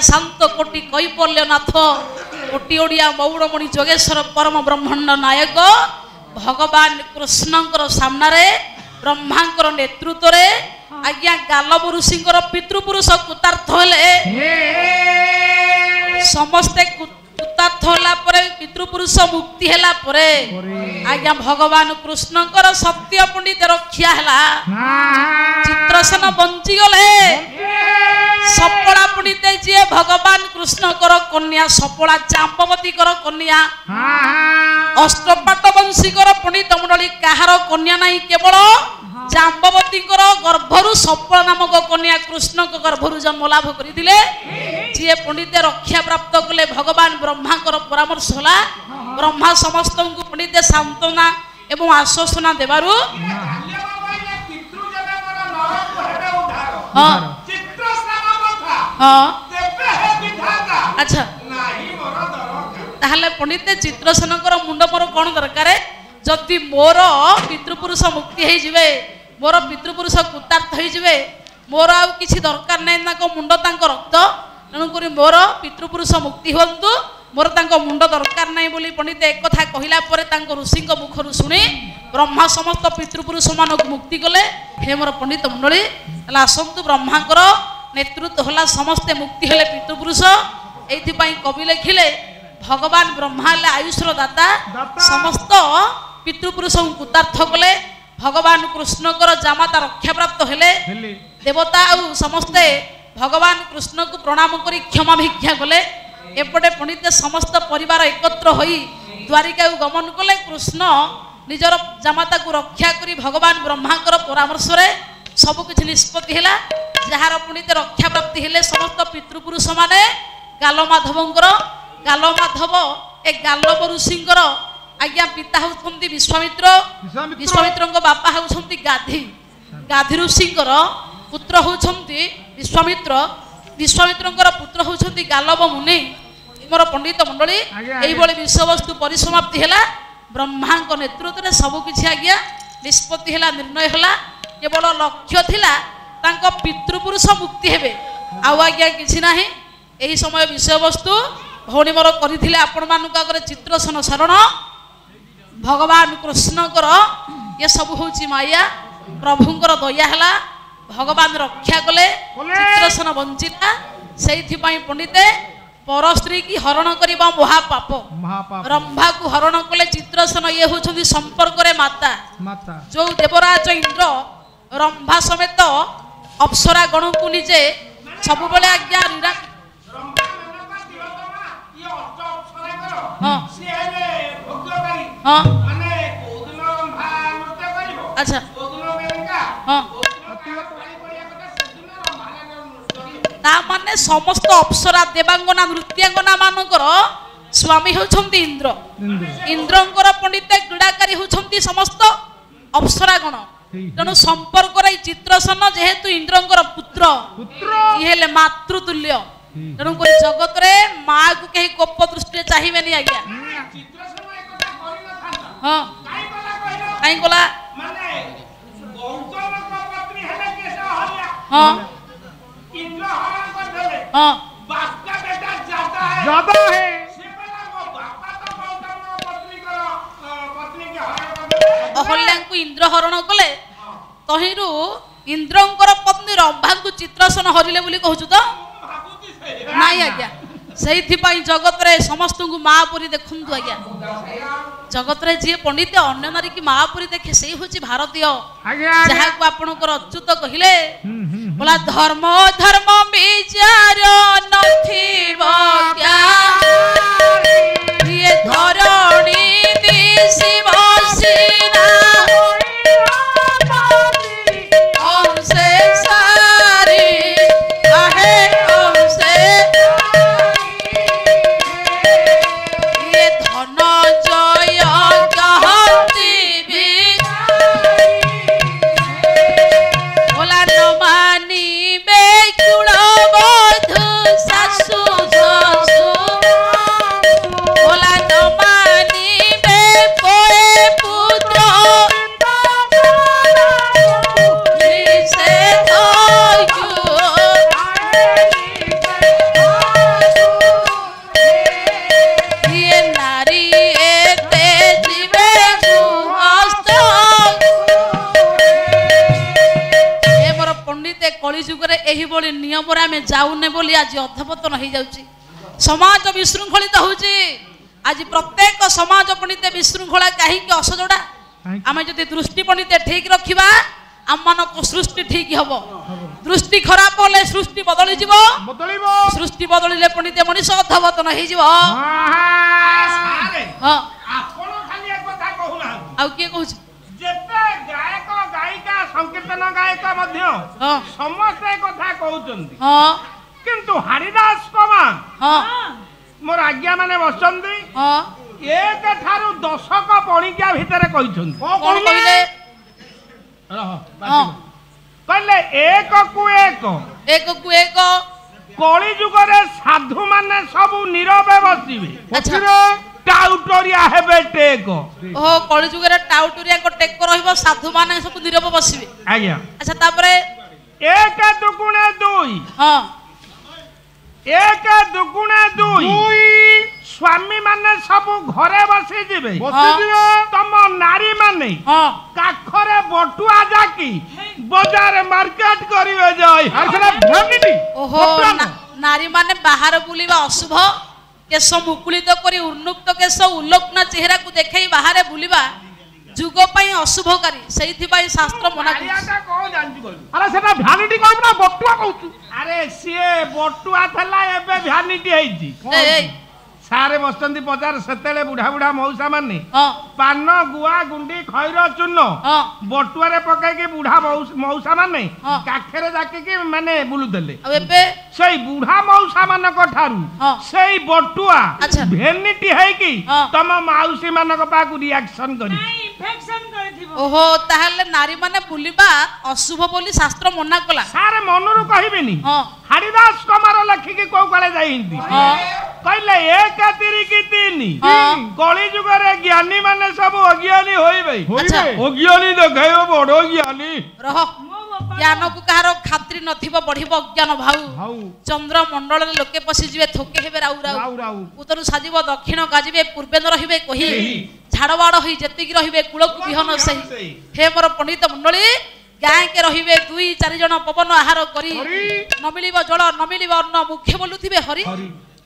शांत कोटि कैपल्यनाथ कोटि ओडिया मौड़मणि जोगेश्वर परम ब्रह्मांड नायक भगवान कृष्णंकर सामने ब्रह्मांकर नेतृत्व रे आज्ञा गालव ऋषिंकर पितृपुरुष कृतार्थ हेले समस्ते कृतार्थ होला परे पितृपुरुष मुक्ति होला परे आज्ञा भगवान कृष्णंकर सत्य पंडित रक्षा ହେଲା चित्रसेन बंची गले सपड़ा पंडित जी भगवान कृष्णकर कन्या सपड़ा जाम्बवतीकर कन्या अष्टपाट वंशीकर पंडित मंडली कहार कन्या नहीं केवल जाम्बवतीकर गर्भरु सपड़ा नामक कन्या कृष्ण गर्भरु जन्म लाभ करथिले जी पंडित रक्षा प्राप्त कले भगवान ब्रह्माकर परामर्श होला ब्रह्मा समस्त को पंडित सांत्वना एवं आश्वासना देबारु अच्छा ताहले पंडित चित्रसेनकर मुंड मोर कौन दरकार जदि मोर पितृपुरुष मुक्ति हो जिवे मोर पितृपुरुष कृतार्थ हो जिवे मोर आ किसी दरकार नहीं मुंड तांक रक्त तेणुक मोर पितृपुरुष मुक्ति हुंतु मोर तांक मुंड दरकार नहीं बोली पंडित एक कथा कहला परे तांक ऋषि मुखर शुणी ब्रह्मा समस्त पितृपुरुष मानक मुक्ति कले हे मोर पंडित मंडली आसतु ब्रह्मांकर नेतृत्व होला समस्ते मुक्ति हेले पितृपुरुष एइथिपाई कवि लिखिले भगवान ब्रह्मा हेले आयुषर दाता समस्त पितृपुरुष कृतार्थ कले भगवान कृष्णकर जामाता रक्षा प्राप्त हेले देवता आउ समस्ते भगवान कृष्ण को प्रणाम करी क्षमा भिक्षा कले एपटे पंडित समस्त परिवार एकत्र होई द्वारिका गमन कले कृष्ण निजर जामाता को रक्षा करी भगवान ब्रह्मांकर परामर्श रे सब किछि निष्पत्ति हैला जहार पंडित रक्षा प्राप्ति हेले समस्त पितृपुरुष माने गालमाधवंकर गालमाधव ए गालव ऋषिंकर आज्ञा पिता होउछंती विश्वामित्र विश्वामित्रଙ୍କ बापा होउछंती गाधी गाधी ऋषिंकर पुत्र होउछंती विश्वामित्र विश्वामित्रଙ୍କର पुत्र होउछंती गालव मुनि मोर पंडित मंडली एई बळे विषयवस्तु परिसमाप्ति हैला ब्रह्मांक नेतृत्व रे सब किछि आज्ञा निष्पत्ति हैला निर्णय हैला केवल लक्ष्य थिला तांको पितृपुरुष मुक्ति हेबे आउ आज्ञा किछि नाही एही समय विषयवस्तु भौणी मोर करिथिले आपण मानक आगरे चित्रसेन शरण भगवान कृष्णकर ये सब होची माया प्रभुंकर दया हैला भगवान रक्षा कले चित्रसेन बंचिता सेइथि पई पंडिते पर स्त्री की हरण करिबा महापाप रंभा को हरण कले चित्रसेन ये होछंती संपर्क रे माता जो देवराज इंद्र रंभा समेत अप्सरा गण को निजे सब बेले आज्ञा रीरा अच्छा माने समस्त अप्सरा देवांगना नृत्यांगना मानकर स्वामी होछंती इंद्र इंद्रंकर पंडित क्रीडाकारी होछंती समस्त अप्सरा गण तेणु संपर्क रे चित्रसेन जेहेतु इंद्रंकर पुत्र ये हेले मातृतुल्य तेणु जगत रे माँ को कहीं कोप दृष्टि चाहिए नहीं आज्ञा हाँ कहीं गला हाँ हाँ अहल्या को इंद्र हरण कले तहिरु इंद्रंकर पत्नी रंभा को चित्रसेन हरिले बोली कहछु तो नाई आज्ञा सेइथि पई जगत रे समस्त को माँ पुरी देखंतु आज्ञा जगत रे जी पंडित अन्य नारी की माँ पुरी देखे सेई होची भारतीय जहा को आपनकर अच्युत कहिले बोला धर्म धर्म विचार नथिबो क्या ये धरणी दिसि बसिना हमसे सारी आहे हमसे ये धन जय कहती भी बोला न मानी बेकुल बधु सासु ପଣ୍ଡିତେ କଳି ଯୁଗରେ ଏହିଭଳି ନିୟମରେ ଆମେ ଯାଉନେ ବୋଲି ଆଜି ଅଧପତନ ହେଇଯାଉଛି, ସମାଜ ବିଶୃଙ୍ଖଳିତ ହଉଛି। ଆଜି ପ୍ରତ୍ୟେକ ସମାଜ ପଣ୍ଡିତେ ବିଶୃଙ୍ଖଳା କାହିଁକି ଅସଜଡ଼ା? ଆମେ ଯଦି ଦୃଷ୍ଟି ପଣ୍ଡିତେ ଠିକ ରଖିବା ଆମମାନଙ୍କ ସୃଷ୍ଟି ଠିକ ହବ। ଦୃଷ୍ଟି ଖରାପ ହେଲେ ସୃଷ୍ଟି ବଦଳିଯିବ, ସୃଷ୍ଟି ବଦଳିଲେ ପଣ୍ଡିତେ ମଣିଷ ଅଧପତନ ହେଇଯିବ। ଆପଣ ଖାଲି ଏକ କଥା କହୁନାହାନ୍ତି, ଆଉ କିଏ କହୁଛି? ଯେତେ ଗାୟକ ଗାୟିକା ସଂକୀର୍ତ୍ତନ ଗାୟକ ମଧ୍ୟ ସମସ୍ତେ କଥା କହୁଛନ୍ତି, କିନ୍ତୁ ହରିଦାସ କମାଲ ମୋର ଆଜ୍ଞା ମାନେ ବସନ୍ତି 1 ଠାରୁ 10 ପଣିକିଆ ଭିତରେ କହିଛନ୍ତି। କଣ କହିଲେ? କହିଲେ 1କୁ 1 କଳି ଯୁଗରେ ସାଧୁ ମାନେ ସବୁ ନୀରବେ ବସିବେ, ଟାଉଟରିଆ ହେବେ ଟେକ। ଓହୋ, କଳି ଯୁଗରେ ଟାଉଟରିଆ ଟେକ ରହିବ, ସାଧୁ ମାନେ ସବୁ ନୀରବ ବସିବେ। ଆଜ୍ଞା। ଆଚ୍ଛା, ତାପରେ 1 ଦୁଗୁଣେ 2 1 ଦୁଗୁଣେ 2 ସ୍ୱାମୀ ମାନେ ସବୁ ଘରେ ବସିଯିବେ, ତମ ନାରୀ ମାନେ କାଖରେ ବଟୁଆ ଯାକି ବଜାର ମାର୍କେଟ କରିବେ ଯାଇ। ଓହୋ, ନାରୀ ମାନେ ବାହାରେ ବୁଲିବା ଅଶୁଭ, କେଶ ମୁକୁଳିତ କରି ଉନ୍ମୁକ୍ତ କେଶ ଉଲ୍ଲଗ୍ନ ଚେହେରାକୁ ଦେଖେଇ ବାହାରେ ବୁଲିବା ଯୁଗ ପାଇଁ ଅଶୁଭକାରୀ, ସେଇଥିପାଇଁ ଶାସ୍ତ୍ର ମନା କରିଛି। ଆରେ ସେଟା ଭ୍ୟାନିଟି କହିବୁ ନା ବଟୁଆ କହୁଛୁ? ଆରେ ସିଏ ବଟୁଆ ଥିଲା, ଏବେ ଭ୍ୟାନିଟି ହେଇଛି। ସାରେ ବସନ୍ତି ବଜାର, ସେତେବେଳେ ବୁଢା ବୁଢା ମଉସା ମାନେ ପାନ ଗୁଆ ଗୁଣ୍ଡି ଖଇର ଚୂନ ବଟୁଆରେ ପକେଇକି ବୁଢା ମଉସା ମାନେ କାଖରେ ଜାକିକି ମାନେ ବୁଲୁଥିଲେ। ସେଇ ବୁଢା ମଉସା ମାନଙ୍କ ଠାରୁ ସେଇ ବଟୁଆ ଭେନିଟି ହେଇକି ତମ ମାଉସୀ ମାନଙ୍କ ପାଖକୁ ରିଆକ୍ସନ କରି। ଓହୋ, ତାହେଲେ ନାରୀ ମାନେ ବୁଲିବା ଅଶୁଭ ବୋଲି ଶାସ୍ତ୍ର ମନା କଲା। ସାରେ ମନରୁ କହିବିନି, ହରିଦାସ କମାର ଲେଖିକି କୋଉ କାଳେ ଯାଇନ୍ତି, କହିଲେ 1 ତିରିକି 3 କଳି ଯୁଗରେ ଜ୍ଞାନୀ ମାନେ ସବୁ ଅଜ୍ଞାନୀ ହୋଇବେ। ଅଜ୍ଞାନୀ ଦେଖାଇବ ବଡ ଜ୍ଞାନୀ। ରହ, ଜ୍ଞାନକୁ କାହାର ଖାତିର ନଥିବ, ବଢିବ ଅଜ୍ଞାନ ଭାଉ। ଚନ୍ଦ୍ର ମଣ୍ଡଳରେ ଲୋକେ ପଶିଯିବେ, ଥୋକେ ହେବେ ରାଉ ରାଉ। ଉତ୍ତର ସାଜିବ ଦକ୍ଷିଣ ଗାଜିବେ, ପୂର୍ବେ ନ ରହିବେ କହି, ଝାଡବାଡ ହୋଇ ଯେତିକି ରହିବେ କୂଳକୁ ବିହନ ସେହି। ହେ ମୋର ପଣ୍ଡିତ ମଣ୍ଡଳୀ, ଗାଁକେ ରହିବେ 2-4 ଜଣ ପବନ ଆହାର କରି, ନ ମିଳିବ ଜଳ ନ ମିଳିବ ଅନ୍ନ, ମୁଖ୍ୟ ବୋଲୁଥିବେ ହରି।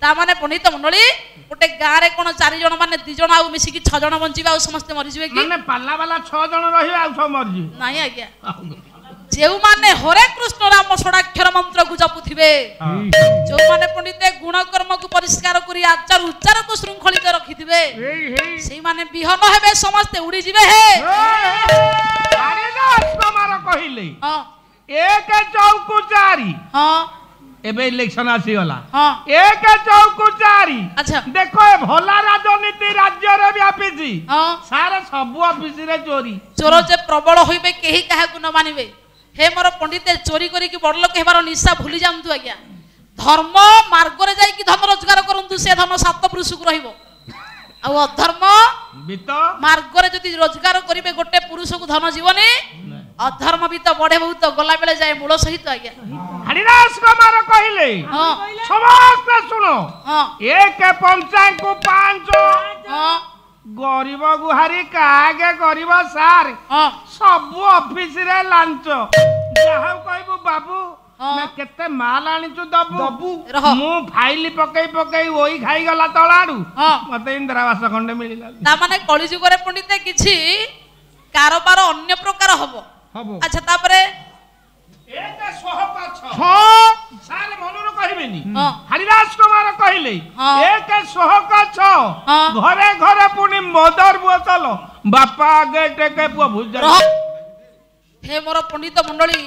ତାମାନେ ପଣ୍ଡିତ ମଣ୍ଡଳୀ, ଗୋଟେ ଗାଁରେ କଣ 4 ଜଣ ମାନେ 2 ଜଣ ଆଉ ମିଶିକି 6 ଜଣ ବଞ୍ଚିବେ, ଆଉ ସମସ୍ତେ ମରିଯିବେ କି? ମାନେ ପାଲା ବାଲା 6 ଜଣ ରହିବେ ଆଉ ସବୁ ମରିଯିବେ? ନାଇଁ ଆଜ୍ଞା, ଯେଉଁମାନେ ହରେ କୃଷ୍ଣ ରାମ ଷଡ଼ାକ୍ଷର ମନ୍ତ୍ରକୁ ଜପୁଥିବେ, ଯେଉଁମାନେ ପଣ୍ଡିତେ ଗୁଣ କର୍ମକୁ ପରିଷ୍କାର କରି ଆଚାର ଉଚ୍ଚାରକୁ ଶୃଙ୍ଖଳିତ ରଖିଥିବେ, ସେଇମାନେ ବିହନ ହେବେ, ସମସ୍ତେ ଉଡ଼ିଯିବେ। ହେ କହିଲେ 1 ଚଉକୁ 4 ଏବେ ଇଲେକ୍ସନ ଆସିଗଲା, 1 ଚଉକୁ 4 ଦେଖ ଏ ଭଲା ରାଜନୀତି ରାଜ୍ୟରେ ବ୍ୟାପିଛି। ସାର ସବୁ ଅଫିସରେ ଚୋରି, ଚୋର ଯେ ପ୍ରବଳ ହୋଇବେ, କେହି କାହାକୁ ନ ମାନିବେ। ହେ ମୋର ପଣ୍ଡିତେ, ଚୋରି କରିକି ବଡ ଲୋକ ହେବାର ନିଶା ଭୁଲି ଯାଆନ୍ତୁ ଆଜ୍ଞା। ଧର୍ମ ମାର୍ଗରେ ଯାଇକି ଧନ ରୋଜଗାର କରନ୍ତୁ, ସେ ଧନ 7 ପୁରୁଷକୁ ରହିବ। ଆଉ ଅଧର୍ମ ମାର୍ଗରେ ଯଦି ରୋଜଗାର କରିବେ, ଗୋଟେ ପୁରୁଷକୁ ଧନ ଯିବନି। ଅଧର୍ମ ବି ତ ବଢେ ବହୁତ, ଗଲା ବେଳେ ଯାଏ ମୂଳ ସହିତ ଆଜ୍ଞା। ହରିଦାସ କୁମାର କହିଲେ, ସମସ୍ତେ ଶୁଣ, 1 ପଞ୍ଚାଙ୍କୁ 5 ଗରିବ ଗୁହାରି କାହାକେ କରିବ ସାର୍, ସବୁ ଅଫିସରେ ଲାଞ୍ଚ। ଯାହା କହିବୁ ବାବୁ କେତେ ମାଲ ଆଣିଛୁ ଦବୁ, ମୁଁ ଫାଇଲ ପକେଇ ପକେଇ ଓଇ ଖାଇଗଲା ତଳାଡୁ, ମତେ ଇନ୍ଦିରାବାସ ଖଣ୍ଡେ ମିଳିଲା। ତାମାନେ କଳି ଯୁଗରେ ପଣ୍ଡିତେ କିଛି କାରବାର ଅନ୍ୟ ପ୍ରକାର ହବ। ଆଚ୍ଛା, ତାପରେ ହରିଦାସ କୁମାର କହିଲେ 1 ସହକ 6 ଘରେ ଘରେ ପୁଣି ମଦର ବୋତଲ, ବାପା ଆଗେ ଟେକେ ପୁଅ ଭୁଜ। ହେ ମୋର ପଣ୍ଡିତ ମଣ୍ଡଳୀ,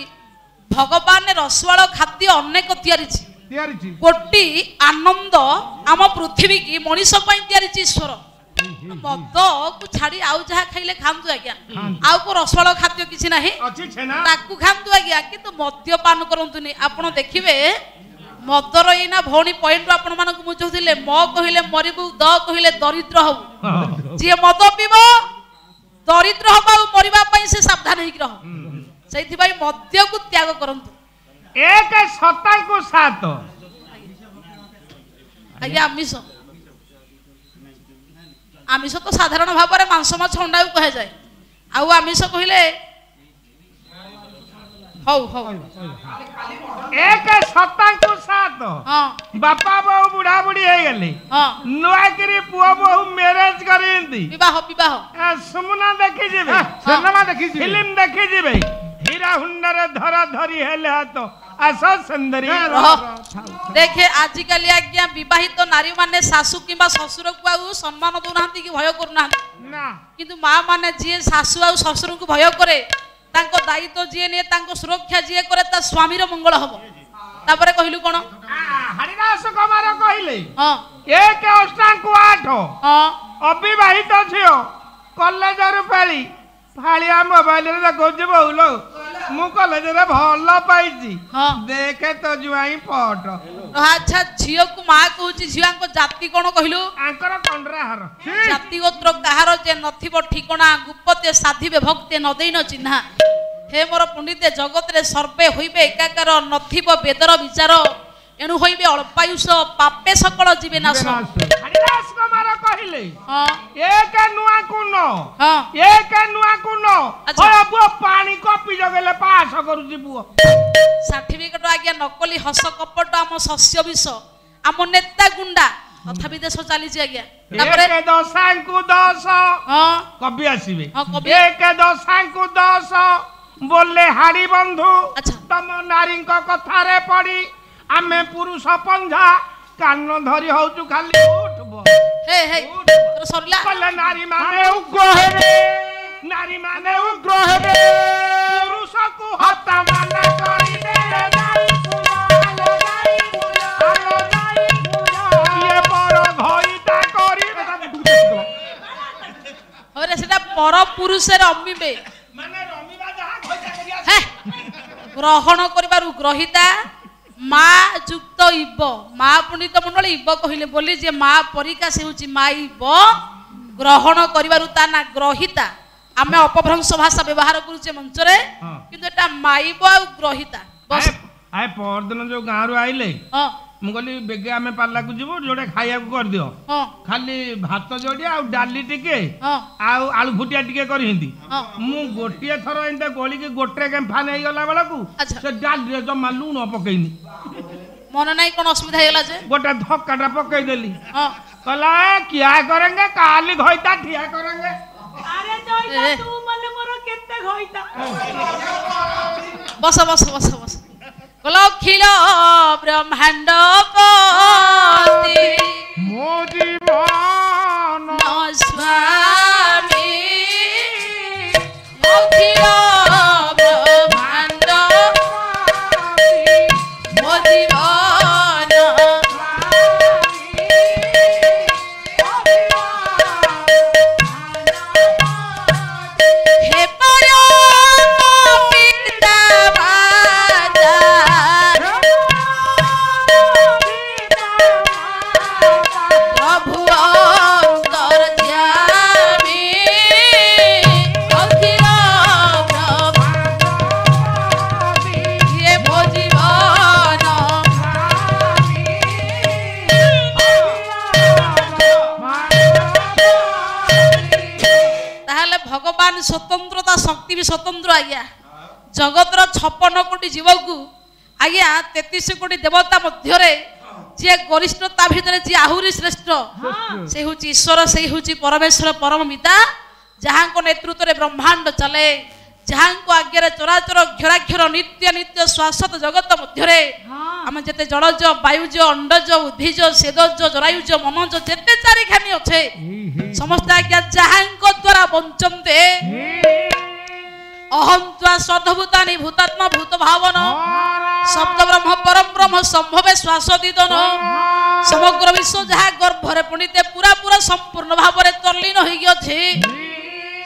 ଭଗବାନ ରସୁଆଳ ଖାଦ୍ୟ ଅନେକ ତିଆରିଛି, କୋଟି ଆନନ୍ଦ ଆମ ପୃଥିବୀ କି ମଣିଷ ପାଇଁ ତିଆରିଛି ଈଶ୍ୱର। ମଦକୁ ଛାଡି ଆଉ ଯାହା ଖାଇଲେ ଖାଆନ୍ତୁ ଆଜ୍ଞା, ଆଉ କୋଉ ରସୁଆଳ ଖାଦ୍ୟ କିଛି ନାହିଁ, ତାକୁ ଖାଆନ୍ତୁ ଆଜ୍ଞା, କିନ୍ତୁ ମଦ୍ୟପାନ କରନ୍ତୁନି। ଆପଣ ଦେଖିବେ ମଦର ଏଇନା ଭଉଣୀ ପଏଣ୍ଟ ଆପଣ ମାନଙ୍କୁ ବୁଝଉଥିଲେ, ମ କହିଲେ ମରିବୁ, ଦ କହିଲେ ଦରିଦ୍ର ହବୁ। ଯିଏ ମଦ ପିବ ଦରିଦ୍ର ହବ, ଆଉ ମରିବା ପାଇଁ ସେ ସାବଧାନ ହେଇକି ରହ। ସେଇଥିପାଇଁ ମଦ୍ୟକୁ ତ୍ୟାଗ କରନ୍ତୁ। 1 7କୁ 7 ଆଜ୍ଞା। ଆମିଷ ତ ସାଧାରଣ ଭାବରେ ମାଂସ ମାଛ ଅଣ୍ଡାକୁ କୁହାଯାଏ। ଆଉ ଆମିଷ କହିଲେ ହଉ ହଉ ଏକ ସତାଙ୍କୁ ସାତ ହଁ ବାପା ବୋଉ ବୁଢା ବୁଢୀ ହେଇଗଲେ ହଁ ନୂଆକିରି ପୁଅ ବୋହୁ ମ୍ୟାରେଜ କରିଛନ୍ତି ବିବାହ ବିବାହ ସୁମନା ଦେଖି ଯିବେ ସିନେମା ଦେଖି ଯିବେ ଫିଲ୍ମ ଦେଖି ଯିବେ ହୀରା ହୁଣ୍ଡାରେ ଧରା ଧରି ହେଲେ ହାତ ଆସ ସୁନ୍ଦରୀ ଦେଖେ ଆଜିକାଲି ଆଜ୍ଞା ବିବାହିତ ନାରୀ ମାନେ ଶାଶୁ କିମ୍ବା ଶ୍ୱଶୁରକୁ ଆଉ ସମ୍ମାନ ଦଉନାହାନ୍ତି କି ଭୟ କରୁନାହାନ୍ତି ନା କିନ୍ତୁ ମା ମାନେ ଯିଏ ଶାଶୁ ଆଉ ଶ୍ୱଶୁରଙ୍କୁ ଭୟ କରେ ତାଙ୍କ ଦାୟିତ୍ୱ ଯିଏ ନିଏ ତାଙ୍କ ସୁରକ୍ଷା ଯିଏ କରେ ତା ସ୍ୱାମୀର ମଙ୍ଗଳ ହବ ତାପରେ କହିଲୁ କଣ ହରିଦାସ କୁମାର କହିଲେ ହଁ ଏକ ଅଷ୍ଟାଙ୍କୁ 8 ହଁ ଅବିବାହିତ ଝିଅ କଲେଜରୁ ଫେରି ଫାଳିଆ ମୋବାଇଲରେ ଦେଖୁଛି ବୋଉଲୋ ମୁଁ କଲେଜରେ ଭଲ ପାଇଛି ହଁ ଦେଖେ ତ ଜୁଆଇଁ ପଟ ଆଚ୍ଛା ଝିଅକୁ ମା କହୁଛି ଝିଅଙ୍କ ଜାତି କଣ କହିଲୁ ଆଙ୍କର କଣ୍ଡରାହାର ଜାତି ଗୋତ୍ର କାହାର ଯେ ନଥିବ ଠିକଣା ଗୁପ୍ପତେ ସାଧିବେ ଭକ୍ତେ ନ ଦେଇନ ଚିହ୍ନା ହେ ମୋର ପଣ୍ଡିତେ ଜଗତରେ ସର୍ବେ ହୋଇବେ ଏକାକାର ନଥିବ ବେଦର ବିଚାର ଏଣୁ ହୋଇବେ ଅଳ୍ପାୟୁଷ ପାପେ ସକଳ ଯିବେ ନାଶ ହରିଦାସ କୁମାର କହିଲେ ହଁ ଏକ ନୂଆକୁ ନ ହଁ ଏକ ନୂଆକୁ ନ ଆଚ୍ଛା। ହଁ ପୁଅ ପାଣି କପି ଜଗେଇଲେ ପାସ କରୁଛି ପୁଅ ସାର୍ଟିଫିକେଟ ଆଜ୍ଞା ନକଲି ହସ କପଟ ଆମ ଶସ୍ୟ ବିଷ ଆମ ନେତା ଗୁଣ୍ଡା ତଥାପି ଦେଶ ଚାଲିଛି ଆଜ୍ଞା ତାପରେ ଏକ ଦଶାଙ୍କୁ 10 ହଁ କବି ଆସିବେ ହଁ, କବି। ଏକ ଦଶାଙ୍କୁ 10 ବୋଲେ ହାଡ଼ି ବନ୍ଧୁ ଆଚ୍ଛା। ତମ ନାରୀଙ୍କ କଥାରେ ପଡି ଆମେ ପୁରୁଷ ପଞ୍ଝା କାନ ଧରି ହଉଛୁ ଖାଲି ଉଠବ ହେ ହେ ତୋର ସରିଲା କଲେ ନାରୀ ମାନେ ଉଗ୍ର ହେବେ ନାରୀ ମାନେ ଉଗ୍ର ହେବେ ପୁରୁଷକୁ ହତ୍ୟା ମାନ କରିଦେଲେ ଯାଇ ଫୁଲ ଆଲୋ ଯାଇ ଫୁଲ ଆଲୋ ଯାଇ ଫୁଲ ଇଏ ବର ଘଇତା କରି ହରେ ସେଟା ପର ପୁରୁଷରେ ରମିବେ ମାନେ ରମିବା ଯାହା ଘଇତା କରିବା ହେ ଗ୍ରହଣ କରିବାରୁ ଗ୍ରହିତା ମା ଯୁକ୍ତ ଇବ ମା ପଣ୍ଡିତ ମଣ୍ଡଳୀ ଇବ କହିଲେ ବୋଲି ଯେ ମା ପରିକା ସେ ହେଉଛି ମା ଇବ ଗ୍ରହଣ କରିବାରୁ ତା ନା ଗ୍ରହିତା ଆମେ ଅପଭ୍ରଂଶ ଭାଷା ବ୍ୟବହାର କରୁଛେ ମଞ୍ଚରେ ହଁ। କିନ୍ତୁ ଏଟା ମାଇବ ଆଉ ଗ୍ରହିତା ବସ ଆଏ ପରଦିନ ଯୋଉ ଗାଁରୁ ଆଇଲେ ହଁ ମୁଁ କହିଲି ବେগে ଆମେ ପାର୍ଲାକୁ ଯିବୁ ଯୋଉଟା ଖାଇବାକୁ କରିଦିଅ ହଁ ଖାଲି ଭାତ ଯୋଡ଼ିଏ ଆଉ ଡାଲି ଟିକେ ହଁ ଆଉ ଆଳୁ ଫୁଟିଆ ଟିକେ କରିହିନ୍ତି ହଁ ମୁଁ ଗୋଟିଏ ଥର ଏମିତି ଗୋଳିକି ଗୋଟେ କେମ୍ଫା ନେଇଗଲା ବେଳକୁ ଆଚ୍ଛା। ସେ ଡାଲିରେ ଜମା ଲୁଣ ପକେଇନି ମନେ ନାହିଁ କଣ ଅସୁବିଧା ହେଇଗଲା ଯେ ଗୋଟେ ଧକ୍କାଟା ପକେଇଦେଲି ହଁ କହିଲା କିଆ କରେंगे କାଲି ଘଇତା ଠିଆ କରେंगे আরে জয়টা তু বলে মোর কেতে ঘইতা বস বস বস বস বলো অখিল ব্রহ্মাণ্ড পতি ମୋ ଜୀବନ স্বামী অখিল ব্রহ্মাণ্ড মো জীবন হে পরম পিতা বাজা প্রভু অন্তর্যামী অখিল ব্রহ্মাণ্ডী হে মো জীবন তাহলে ভগবান স্বতন্ত্রতা শক্তি বি স্বতন্ত্র আজ্ঞা জগতর 56 কোটি জীবকু আজ্ঞা 33 কোটি দেবতা মধ্যরে যে গরিষ্ঠতা ভিতরে যে আহুরি শ্রেষ্ঠ সে হচ্ছে ঈশ্বর সেই হচ্ছে পরমেশ্বর পরম পিতা যাহাঙ্ক নেতৃত্বে ব্রহ্মাণ্ড চলে যাহাঙ্ক আজ্ঞারে চরাচর অক্ষরাক্ষর নিত্য নিত্য শাশ্বত জগত মধ্যরে আমি যেতে জলজ বায়ুজ অন্ডজ উদ্ভিজ সেদজ জরায়ুজ মনজ যেতে চারিখানি আছে সমস্ত আজ্ঞা যাহাঙ্ক দ্বারা বঞ্চন্তে অহন্ত্বা সর্বভূতানি ভূতাত্মা ভূত ভাবন শব্দ ব্রহ্ম পরম ব্রহ্ম সম্ভবে শ্বাসদিদন সমগ্র বিশ্ব যাহা গর্ভরে পুনিতে পুরা পুরা সম্পূর্ণ ভাবে তল্লীন হয়ে গিয়েছে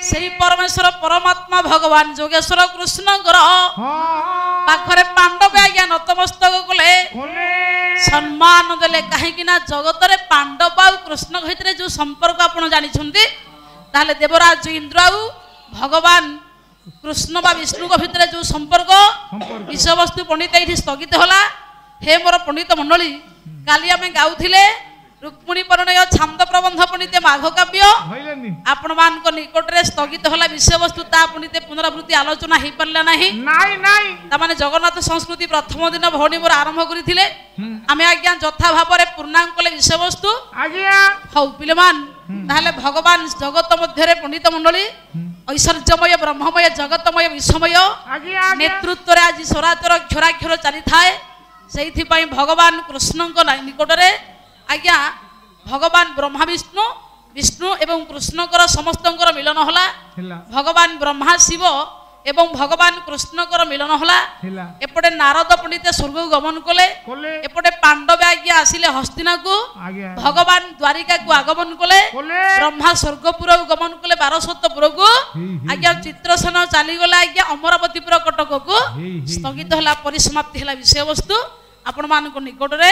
সেই পরমেশ্বর পরমাত্মা ভগবান যোগেশ্বর কৃষ্ণଙ୍କର পাখরে পাণ্ডবে আজ্ঞা নতমস্তক কলে সম্মান দেলে কাহিঁকি না জগতরে পাণ্ডব আর কৃষ্ণ ভিতরে যে সম্পর্ক আপনার জানিছন্তি তাহলে দেবরাজ ইন্দ্র আর ভগবান কৃষ্ণ বা বিষ্ণুଙ୍କ ভিতরে যে সম্পর্ক বিষয়বস্তু পণ্ডিত এইটি স্থগিত হলা হে মোর পণ্ডিত মণ্ডলী কালি আমি গাউথিলে रुक्मिणी परिणय छांद प्रबंध पुणिते माघ काव्य হইলেনি आपण मान को निकट रे स्थगित होला विषय वस्तु ता पुणिते पुनरावृत्ति आलोचना हेई परला नाही নাই নাই ता माने जगन्नाथ संस्कृति प्रथम दिन भौणी मोर आरंभ करिथिले आमे आज्ञा यथा भाबरे पूर्णांग कले विषय वस्तु আজ্ঞা हौ पिलमान ताहले भगवान जगत मध्य रे पंडित मंडली ऐश्वर्यमय ब्रह्ममय जगतमय विश्वमय আজ্ঞা नेतृत्व रे आज स्वरातर क्षराक्षर चली थाए सेइथि पई भगवान कृष्णଙ୍କ निकटरे आज्ञा भगवान ब्रह्मा विष्णु विष्णु एवं कृष्णकर समस्तଙ୍କର मिलन होला ହେଲା भगवान ब्रह्मा शिव एवं भगवान कृष्णकर मिलन होला ହେଲା एपटे नारद पंडित स्वर्ग गमन कले কোলে एपटे पांडव आज्ञा आसिले हस्तिना को আজ্ঞা भगवान द्वारिका को आगमन कले কোলে ब्रह्मा स्वर्गपुर गमन कले 1200 को आज्ञा चित्रसेन चली गला आज्ञा अमरावतीपुर कटक को स्थगित होला परिसमाप्ति होला विषय वस्तु आपण मान को निकट रे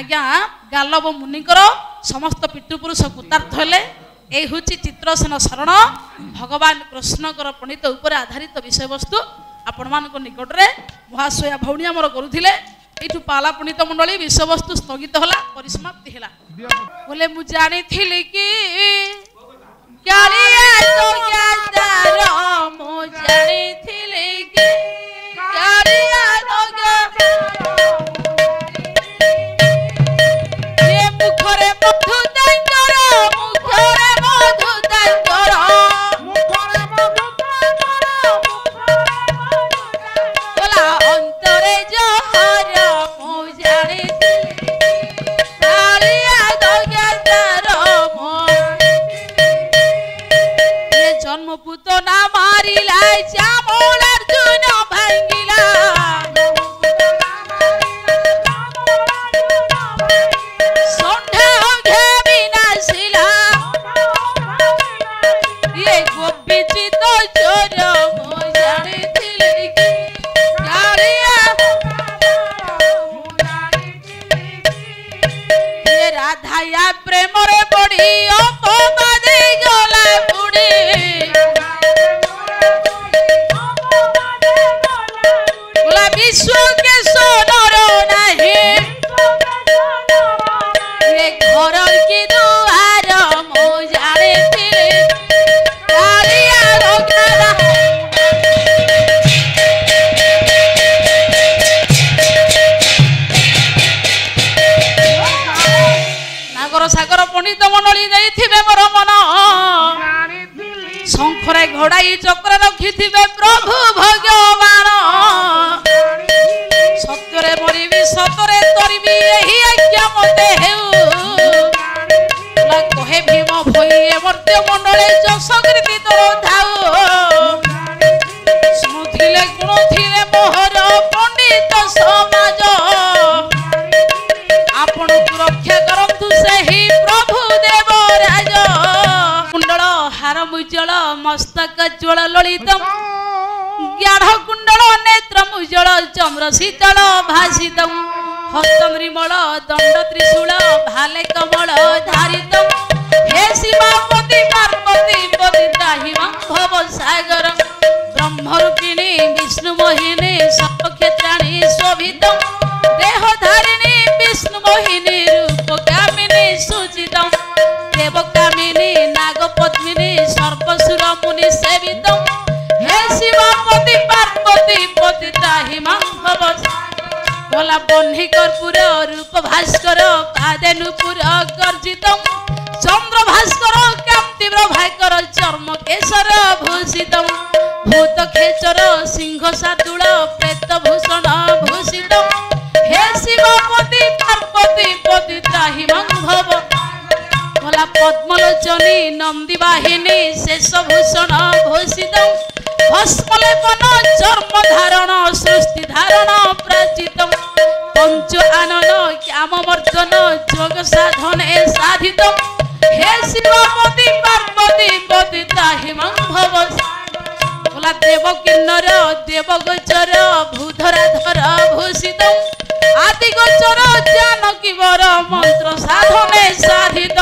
आज्ञा गालव मुनिकर समस्त पितृपुरुष कृतार्थ हेले ए हुची चित्रसेन शरण भगवान कृष्णकर पंडित ऊपर आधारित विषय वस्तु आपण मान को निकट रे महाशया भौणी हमर करूथिले एठु पाला पंडित मंडली विषय वस्तु स्थगित होला परिसमाप्ति होला बोले मु जानी थिली कि कालिया तो ज्ञातार मु जानी थिली कि कालिया तो ये मुखरे मधु दांगर मुखरे मधु दांगर মুখরে মধু बोला अंतरे जहर मु जानी कालिया तो ज्ञातार मु ये जन्म पुत ना मारिला चामल अर्जुन भांगिला सन्धा घे विनाशिला ये गोपीचित चोर मु जानिथिली कि कालिया ये राधाया प्रेम रे पड़ी अपमादे गला बुड़ी बोला विश्व के सोनर नहीं ये घर की दुआर मु जानिथिली कालिया रोगना नागर सागर पंडित मंडली देइथिबे मोर मन शंखरे घोड़ाई चक्र रखिथिबे प्रभु भगवान सत्यरे मरिबी सतरे तरिबी एही आज्ञा मते हेउ ला कहे भीम भई मर्त्य मंडले जसकृति तोर धाउ स्मृतिले गुण थिले मोहर पंडित समाज आपण रक्षा करंतु सेही प्रभु देवराज कुंडल हार मुजल मस्तक ज्वल ललित ज्ञाढ़ कुंडल नेत्र मुजल चम्र शीतल भासित हस्त निर्मल दंड त्रिशूल भाले कमल धारित हे शिवापति पार्वती पति त्राहिमां भव सागर ब्रह्मरूपिणी विष्णु मोहिनी सर्वक्षेत्राणि शोभित देहधारिणी विष्णु मोहिनी रूप कामिनी सुचित देव कामिनी नाग पद्मिनी सर्वसुर मुनि सेवित हे शिवापति पार्वती पति त्राहिमां भव भोला बन्ही कर्पूर रूप भास्कर पादे नुपुर गर्जित चंद्र भास्कर कांति प्रभाकर चर्म केशर भूषित भूत खेचर सिंह शार्दूल प्रेत भूषण भूषित हे शिवपति पार्वती पति त्राहिमां भव भोला पद्मलोचनी नंदी वाहिनी शेष भूषण भूषित भस्मलेपन चर्म धारण सृष्टि धारण प्राचित पंच आनन कामवर्धन जोग साधने साधित हे शिवपति पार्वती पति त्राहिमां भव बोला देव किन्नर देव गोचर भूधराधर भूषित आदि गोचर जानकी वर मंत्र साधने साधित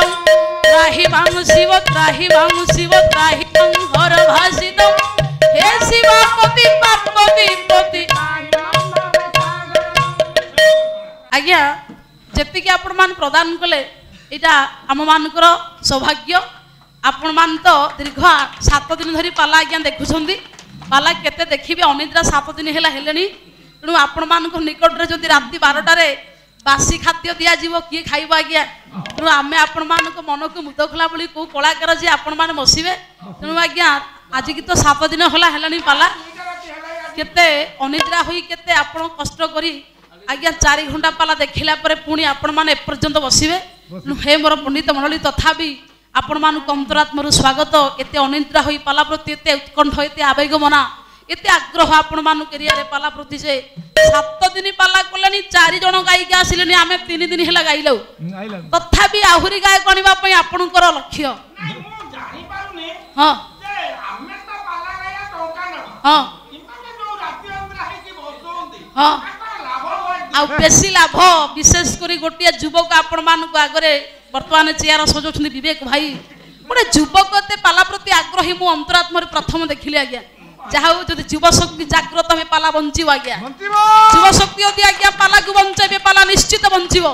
त्राहिमां शिव त्राहिमां हर भाषित हे शिवपति पार्वती पति आज्ञा जेतिकी आपण मान प्रदान कले ଏଇଟା ଆମମାନଙ୍କର ସୌଭାଗ୍ୟ। ଆପଣମାନେ ତ ଦୀର୍ଘ 7 ଦିନ ଧରି ପାଲା ଆଜ୍ଞା ଦେଖୁଛନ୍ତି। ପାଲା କେତେ ଦେଖିବେ, ଅନିଦ୍ରା 7 ଦିନ ହେଲା ହେଲେଣି। ତେଣୁ ଆପଣମାନଙ୍କ ନିକଟରେ ଯଦି ରାତି 12ଟାରେ ବାସି ଖାଦ୍ୟ ଦିଆଯିବ କିଏ ଖାଇବ ଆଜ୍ଞା? ତେଣୁ ଆମେ ଆପଣମାନଙ୍କ ମନକୁ ମୁଦ ଖୋଲା ଭଳି କେଉଁ କଳାକାର ଯେ ଆପଣମାନେ ବସିବେ। ତେଣୁ ଆଜ୍ଞା ଆଜିକି ତ 7 ଦିନ ହେଲା ହେଲାଣି ପାଲା, କେତେ ଅନିଦ୍ରା ହୋଇ କେତେ ଆପଣ କଷ୍ଟ କରି ଆଜ୍ଞା 4 ଘଣ୍ଟା ପାଲା ଦେଖିଲା ପରେ ପୁଣି ଆପଣମାନେ ଏପର୍ଯ୍ୟନ୍ତ ବସିବେ। ହେ ମୋର ପଣ୍ଡିତ ମଣ୍ଡଳୀ, ତଥାପି ଆପଣମାନଙ୍କୁ ଅନ୍ତରାତ୍ମାରୁ ସ୍ୱାଗତ। ଏତେ ଅନିଦ୍ରା ହୋଇ ପାଲା ପ୍ରତି ଏତେ ଉତ୍କଣ୍ଠ, ଏତେ ଆବେଗମନା, ଏତେ ଆଗ୍ରହ ଆପଣମାନଙ୍କ ଏରିଆରେ ପାଲା ପ୍ରତି ଯେ 7 ଦିନ ପାଲା କଲେଣି, 4 ଜଣ ଗାୟିକା ଆସିଲେଣି, ଆମେ 3 ଦିନ ହେଲା ଗାଇଲୁ। ତଥାପି ଆହୁରି ଗାୟକ ଆଣିବା ପାଇଁ ଆପଣଙ୍କର ଲକ୍ଷ୍ୟ। ହଁ ହଁ ହଁ ଆଉ ବେଶୀ ଲାଭ, ବିଶେଷ କରି ଗୋଟିଏ ଯୁବକ ଆପଣମାନଙ୍କ ଆଗରେ ବର୍ତ୍ତମାନ ଚେୟାର ସଜାଉଛନ୍ତି ବିବେକ ଭାଇ। ଗୋଟେ ଯୁବକ ଏତେ ପାଲା ପ୍ରତି ଆଗ୍ରହୀ ମୁଁ ଅନ୍ତରାତ୍ମାରେ ପ୍ରଥମ ଦେଖିଲି ଆଜ୍ଞା। ଯାହା ହଉ, ଯଦି ଯୁବଶକ୍ତି ଜାଗ୍ରତ ହେବେ ପାଲା ବଞ୍ଚିବ ଆଜ୍ଞା। ଯୁବଶକ୍ତି ଯଦି ଆଜ୍ଞା ପାଲାକୁ ବଞ୍ଚାଇବେ, ପାଲା ନିଶ୍ଚିତ ବଞ୍ଚିବ।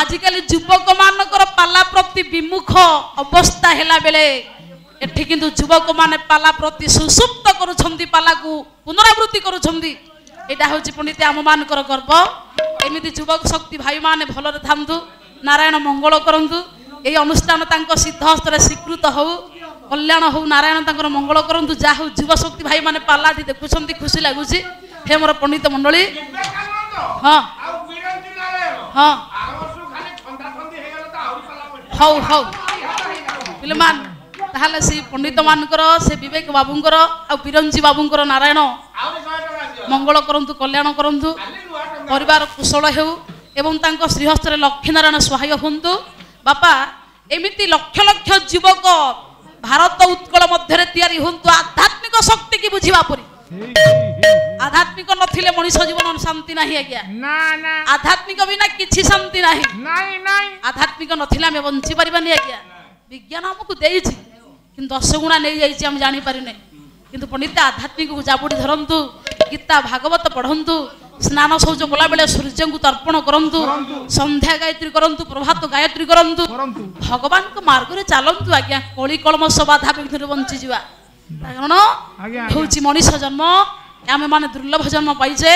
ଆଜିକାଲି ଯୁବକ ମାନଙ୍କର ପାଲା ପ୍ରତି ବିମୁଖ ଅବସ୍ଥା ହେଲା ବେଳେ ଏଠି କିନ୍ତୁ ଯୁବକମାନେ ପାଲା ପ୍ରତି ସୁସୁପ୍ତ କରୁଛନ୍ତି, ପାଲାକୁ ପୁନରାବୃତ୍ତି କରୁଛନ୍ତି। ଏଇଟା ହେଉଛି ପଣ୍ଡିତ ଆମମାନଙ୍କର ଗର୍ବ। ଏମିତି ଯୁବକ ଶକ୍ତି ଭାଇମାନେ ଭଲରେ ଥାନ୍ତୁ, ନାରାୟଣ ମଙ୍ଗଳ କରନ୍ତୁ। ଏହି ଅନୁଷ୍ଠାନ ତାଙ୍କ ସିଦ୍ଧ ହସ୍ତରେ ସ୍ୱୀକୃତ ହଉ, କଲ୍ୟାଣ ହଉ, ନାରାୟଣ ତାଙ୍କର ମଙ୍ଗଳ କରନ୍ତୁ। ଯାହା ହଉ ଯୁବଶକ୍ତି ଭାଇମାନେ ପାଲାଟି ଦେଖୁଛନ୍ତି, ଖୁସି ଲାଗୁଛି। ହେ ମୋର ପଣ୍ଡିତ ମଣ୍ଡଳୀ, ହଁ ହଁ ହଉ ହଉ ପିଲାମାନେ, ତାହେଲେ ସେ ପଣ୍ଡିତ ମାନଙ୍କର, ସେ ବିବେକ ବାବୁଙ୍କର ଆଉ ବିରଞ୍ଜି ବାବୁଙ୍କର ନାରାୟଣ ମଙ୍ଗଳ କରନ୍ତୁ, କଲ୍ୟାଣ କରନ୍ତୁ। ପରିବାର କୁଶଳ ହେଉ ଏବଂ ତାଙ୍କ ଶ୍ରୀହସ୍ତରେ ଲକ୍ଷ୍ମୀନାରାୟଣ ସହାୟ ହୁଅନ୍ତୁ। ବାପା, ଏମିତି ଲକ୍ଷ ଲକ୍ଷ ଯୁବକ ଭାରତ ଉତ୍କଳ ମଧ୍ୟରେ ତିଆରି ହୁଅନ୍ତୁ ଆଧ୍ୟାତ୍ମିକ ଶକ୍ତି କି ବୁଝିବା ପରି। ଆଧ୍ୟାତ୍ମିକ ନଥିଲେ ମଣିଷ ଜୀବନ ଶାନ୍ତି ନାହିଁ ଆଜ୍ଞା। ଆଧ୍ୟାତ୍ମିକ ବିନା କିଛି ଶାନ୍ତି ନାହିଁ। ଆଧ୍ୟାତ୍ମିକ ନଥିଲେ ଆମେ ବଞ୍ଚି ପାରିବାନି ଆଜ୍ଞା। ବିଜ୍ଞାନ ଆମକୁ ଦେଇଛି, କିନ୍ତୁ 10 ଗୁଣା ନେଇଯାଇଛି, ଆମେ ଜାଣିପାରିନେ। କିନ୍ତୁ ପଣ୍ଡିତ ଆଧ୍ୟାତ୍ମିକକୁ ଜାବୁଡ଼ି ଧରନ୍ତୁ, ଗୀତା ଭାଗବତ ପଢ଼ନ୍ତୁ, ସ୍ନାନ ଶୌଚ କଲାବେଳେ ସୂର୍ଯ୍ୟଙ୍କୁ ତର୍ପଣ କରନ୍ତୁ, ସନ୍ଧ୍ୟା ଗାୟତ୍ରୀ କରନ୍ତୁ, ପ୍ରଭାତ ଗାୟତ୍ରୀ କରନ୍ତୁ, ଭଗବାନଙ୍କ ମାର୍ଗରେ ଚାଲନ୍ତୁ ଆଜ୍ଞା। କଳି କଳମସ ବାଧା ବିଘ୍ନରେ ବଞ୍ଚିଯିବା। କାରଣ ହେଉଛି ମଣିଷ ଜନ୍ମ, ଆମେ ମାନେ ଦୁର୍ଲଭ ଜନ୍ମ ପାଇଛେ।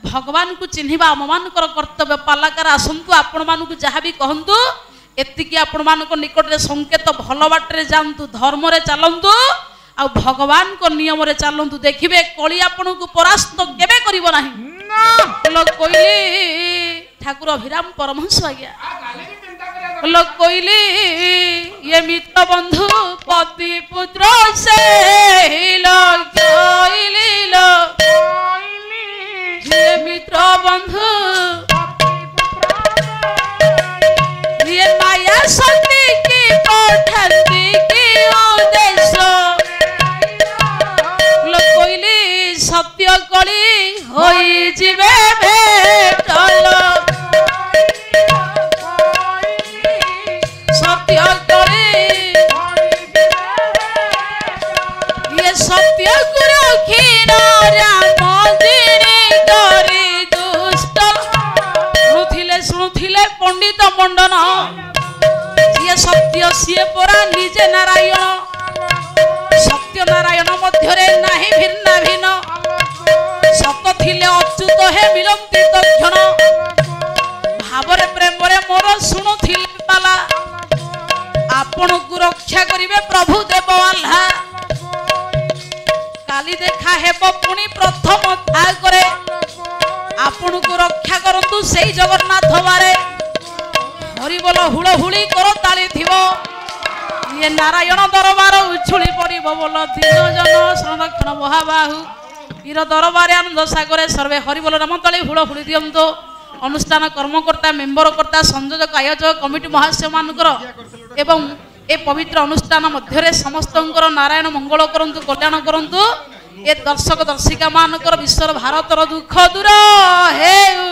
ଭଗବାନଙ୍କୁ ଚିହ୍ନିବା ଆମମାନଙ୍କର କର୍ତ୍ତବ୍ୟ। ପାଲାକାର ଆସନ୍ତୁ, ଆପଣମାନଙ୍କୁ ଯାହା ବି କହନ୍ତୁ, ଏତିକି ଆପଣମାନଙ୍କ ନିକଟରେ ସଂକେତ, ଭଲ ବାଟରେ ଯାଆନ୍ତୁ, ଧର୍ମରେ ଚାଲନ୍ତୁ, ଆଉ ଭଗବାନଙ୍କ ନିୟମରେ ଚାଲନ୍ତୁ। ଦେଖିବେ କଳି ଆପଣଙ୍କୁ ପରାସ୍ତ କେବେ କରିବ ନାହିଁ। କହିଲି ଠାକୁର ଅଭିରାମ ପରମହଂସ ଆଜ୍ଞା କହିଲି, ଇଏ ମିତ୍ର ବନ୍ଧୁ ପତି ପୁତ୍ର ସେ ମିତ୍ର ବନ୍ଧୁ ଇଏ ମାୟା ଶକ୍ତି କି ପଠାନ୍ତି କି ଉଦ୍ଦେଶ୍ୟ। କହିଲି ସତ୍ୟ କଳି ହୋଇଯିବେ ଭେଟଲ, ସତ୍ୟ କଳି ଇଏ ସତ୍ୟକୁ ରଖିନ ରାମ ଦିନି କରି ଦୁଷ୍ଟ। ଶୁଣୁଥିଲେ ପଣ୍ଡିତ ମଣ୍ଡନ, ଯିଏ ସତ୍ୟ ସିଏ ପରା ନିଜେ ନାରାୟଣ। ସତ୍ୟ ନାରାୟଣ ମଧ୍ୟରେ ନାହିଁ ଭିନ୍ନ ଭିନ୍ନ, ସତ ଥିଲେ ଅଚ୍ୟୁତ ହେ ମିଳନ୍ତି ତକ୍ଷଣ। ଭାବରେ ପ୍ରେମରେ ମୋର ଶୁଣୁଥିଲେ ପାଲା, ଆପଣଙ୍କୁ ରକ୍ଷା କରିବେ ପ୍ରଭୁ ଦେବ ଆଲ୍ହା। କାଲି ଦେଖା ହେବ ପୁଣି ପ୍ରଥମ ଥାକରେ, ଆପଣଙ୍କୁ ରକ୍ଷା କରନ୍ତୁ ସେଇ ଜଗନ୍ନାଥ ବାରେ। ହରିବୋଲ ହୁଳହୁଳି କର ତାଳି ଥିବ, ଇଏ ନାରାୟଣ ଦରବାର ଉଛୁଳି ପଡ଼ିବ ବୋଲ। ଦିନ ଜନ ସଂରକ୍ଷଣ ମହାବାହୁ ବୀର ଦରବାରେ ଆନନ୍ଦ ସାଗରେ ସର୍ବେ ହରିବୋଲ ନାମ ତଳେ ହୁଳହୁଳି ଦିଅନ୍ତୁ। ଅନୁଷ୍ଠାନ କର୍ମକର୍ତ୍ତା, ମେମ୍ବର କର୍ତ୍ତା, ସଂଯୋଜକ, ଆୟୋଜକ କମିଟି ମହାଶୟମାନଙ୍କର ଏବଂ ଏ ପବିତ୍ର ଅନୁଷ୍ଠାନ ମଧ୍ୟରେ ସମସ୍ତଙ୍କର ନାରାୟଣ ମଙ୍ଗଳ କରନ୍ତୁ, କଲ୍ୟାଣ କରନ୍ତୁ। ଏ ଦର୍ଶକ ଦର୍ଶିକା ମାନଙ୍କର ବିଶ୍ୱର ଭାରତର ଦୁଃଖ ଦୂର ହେଉ।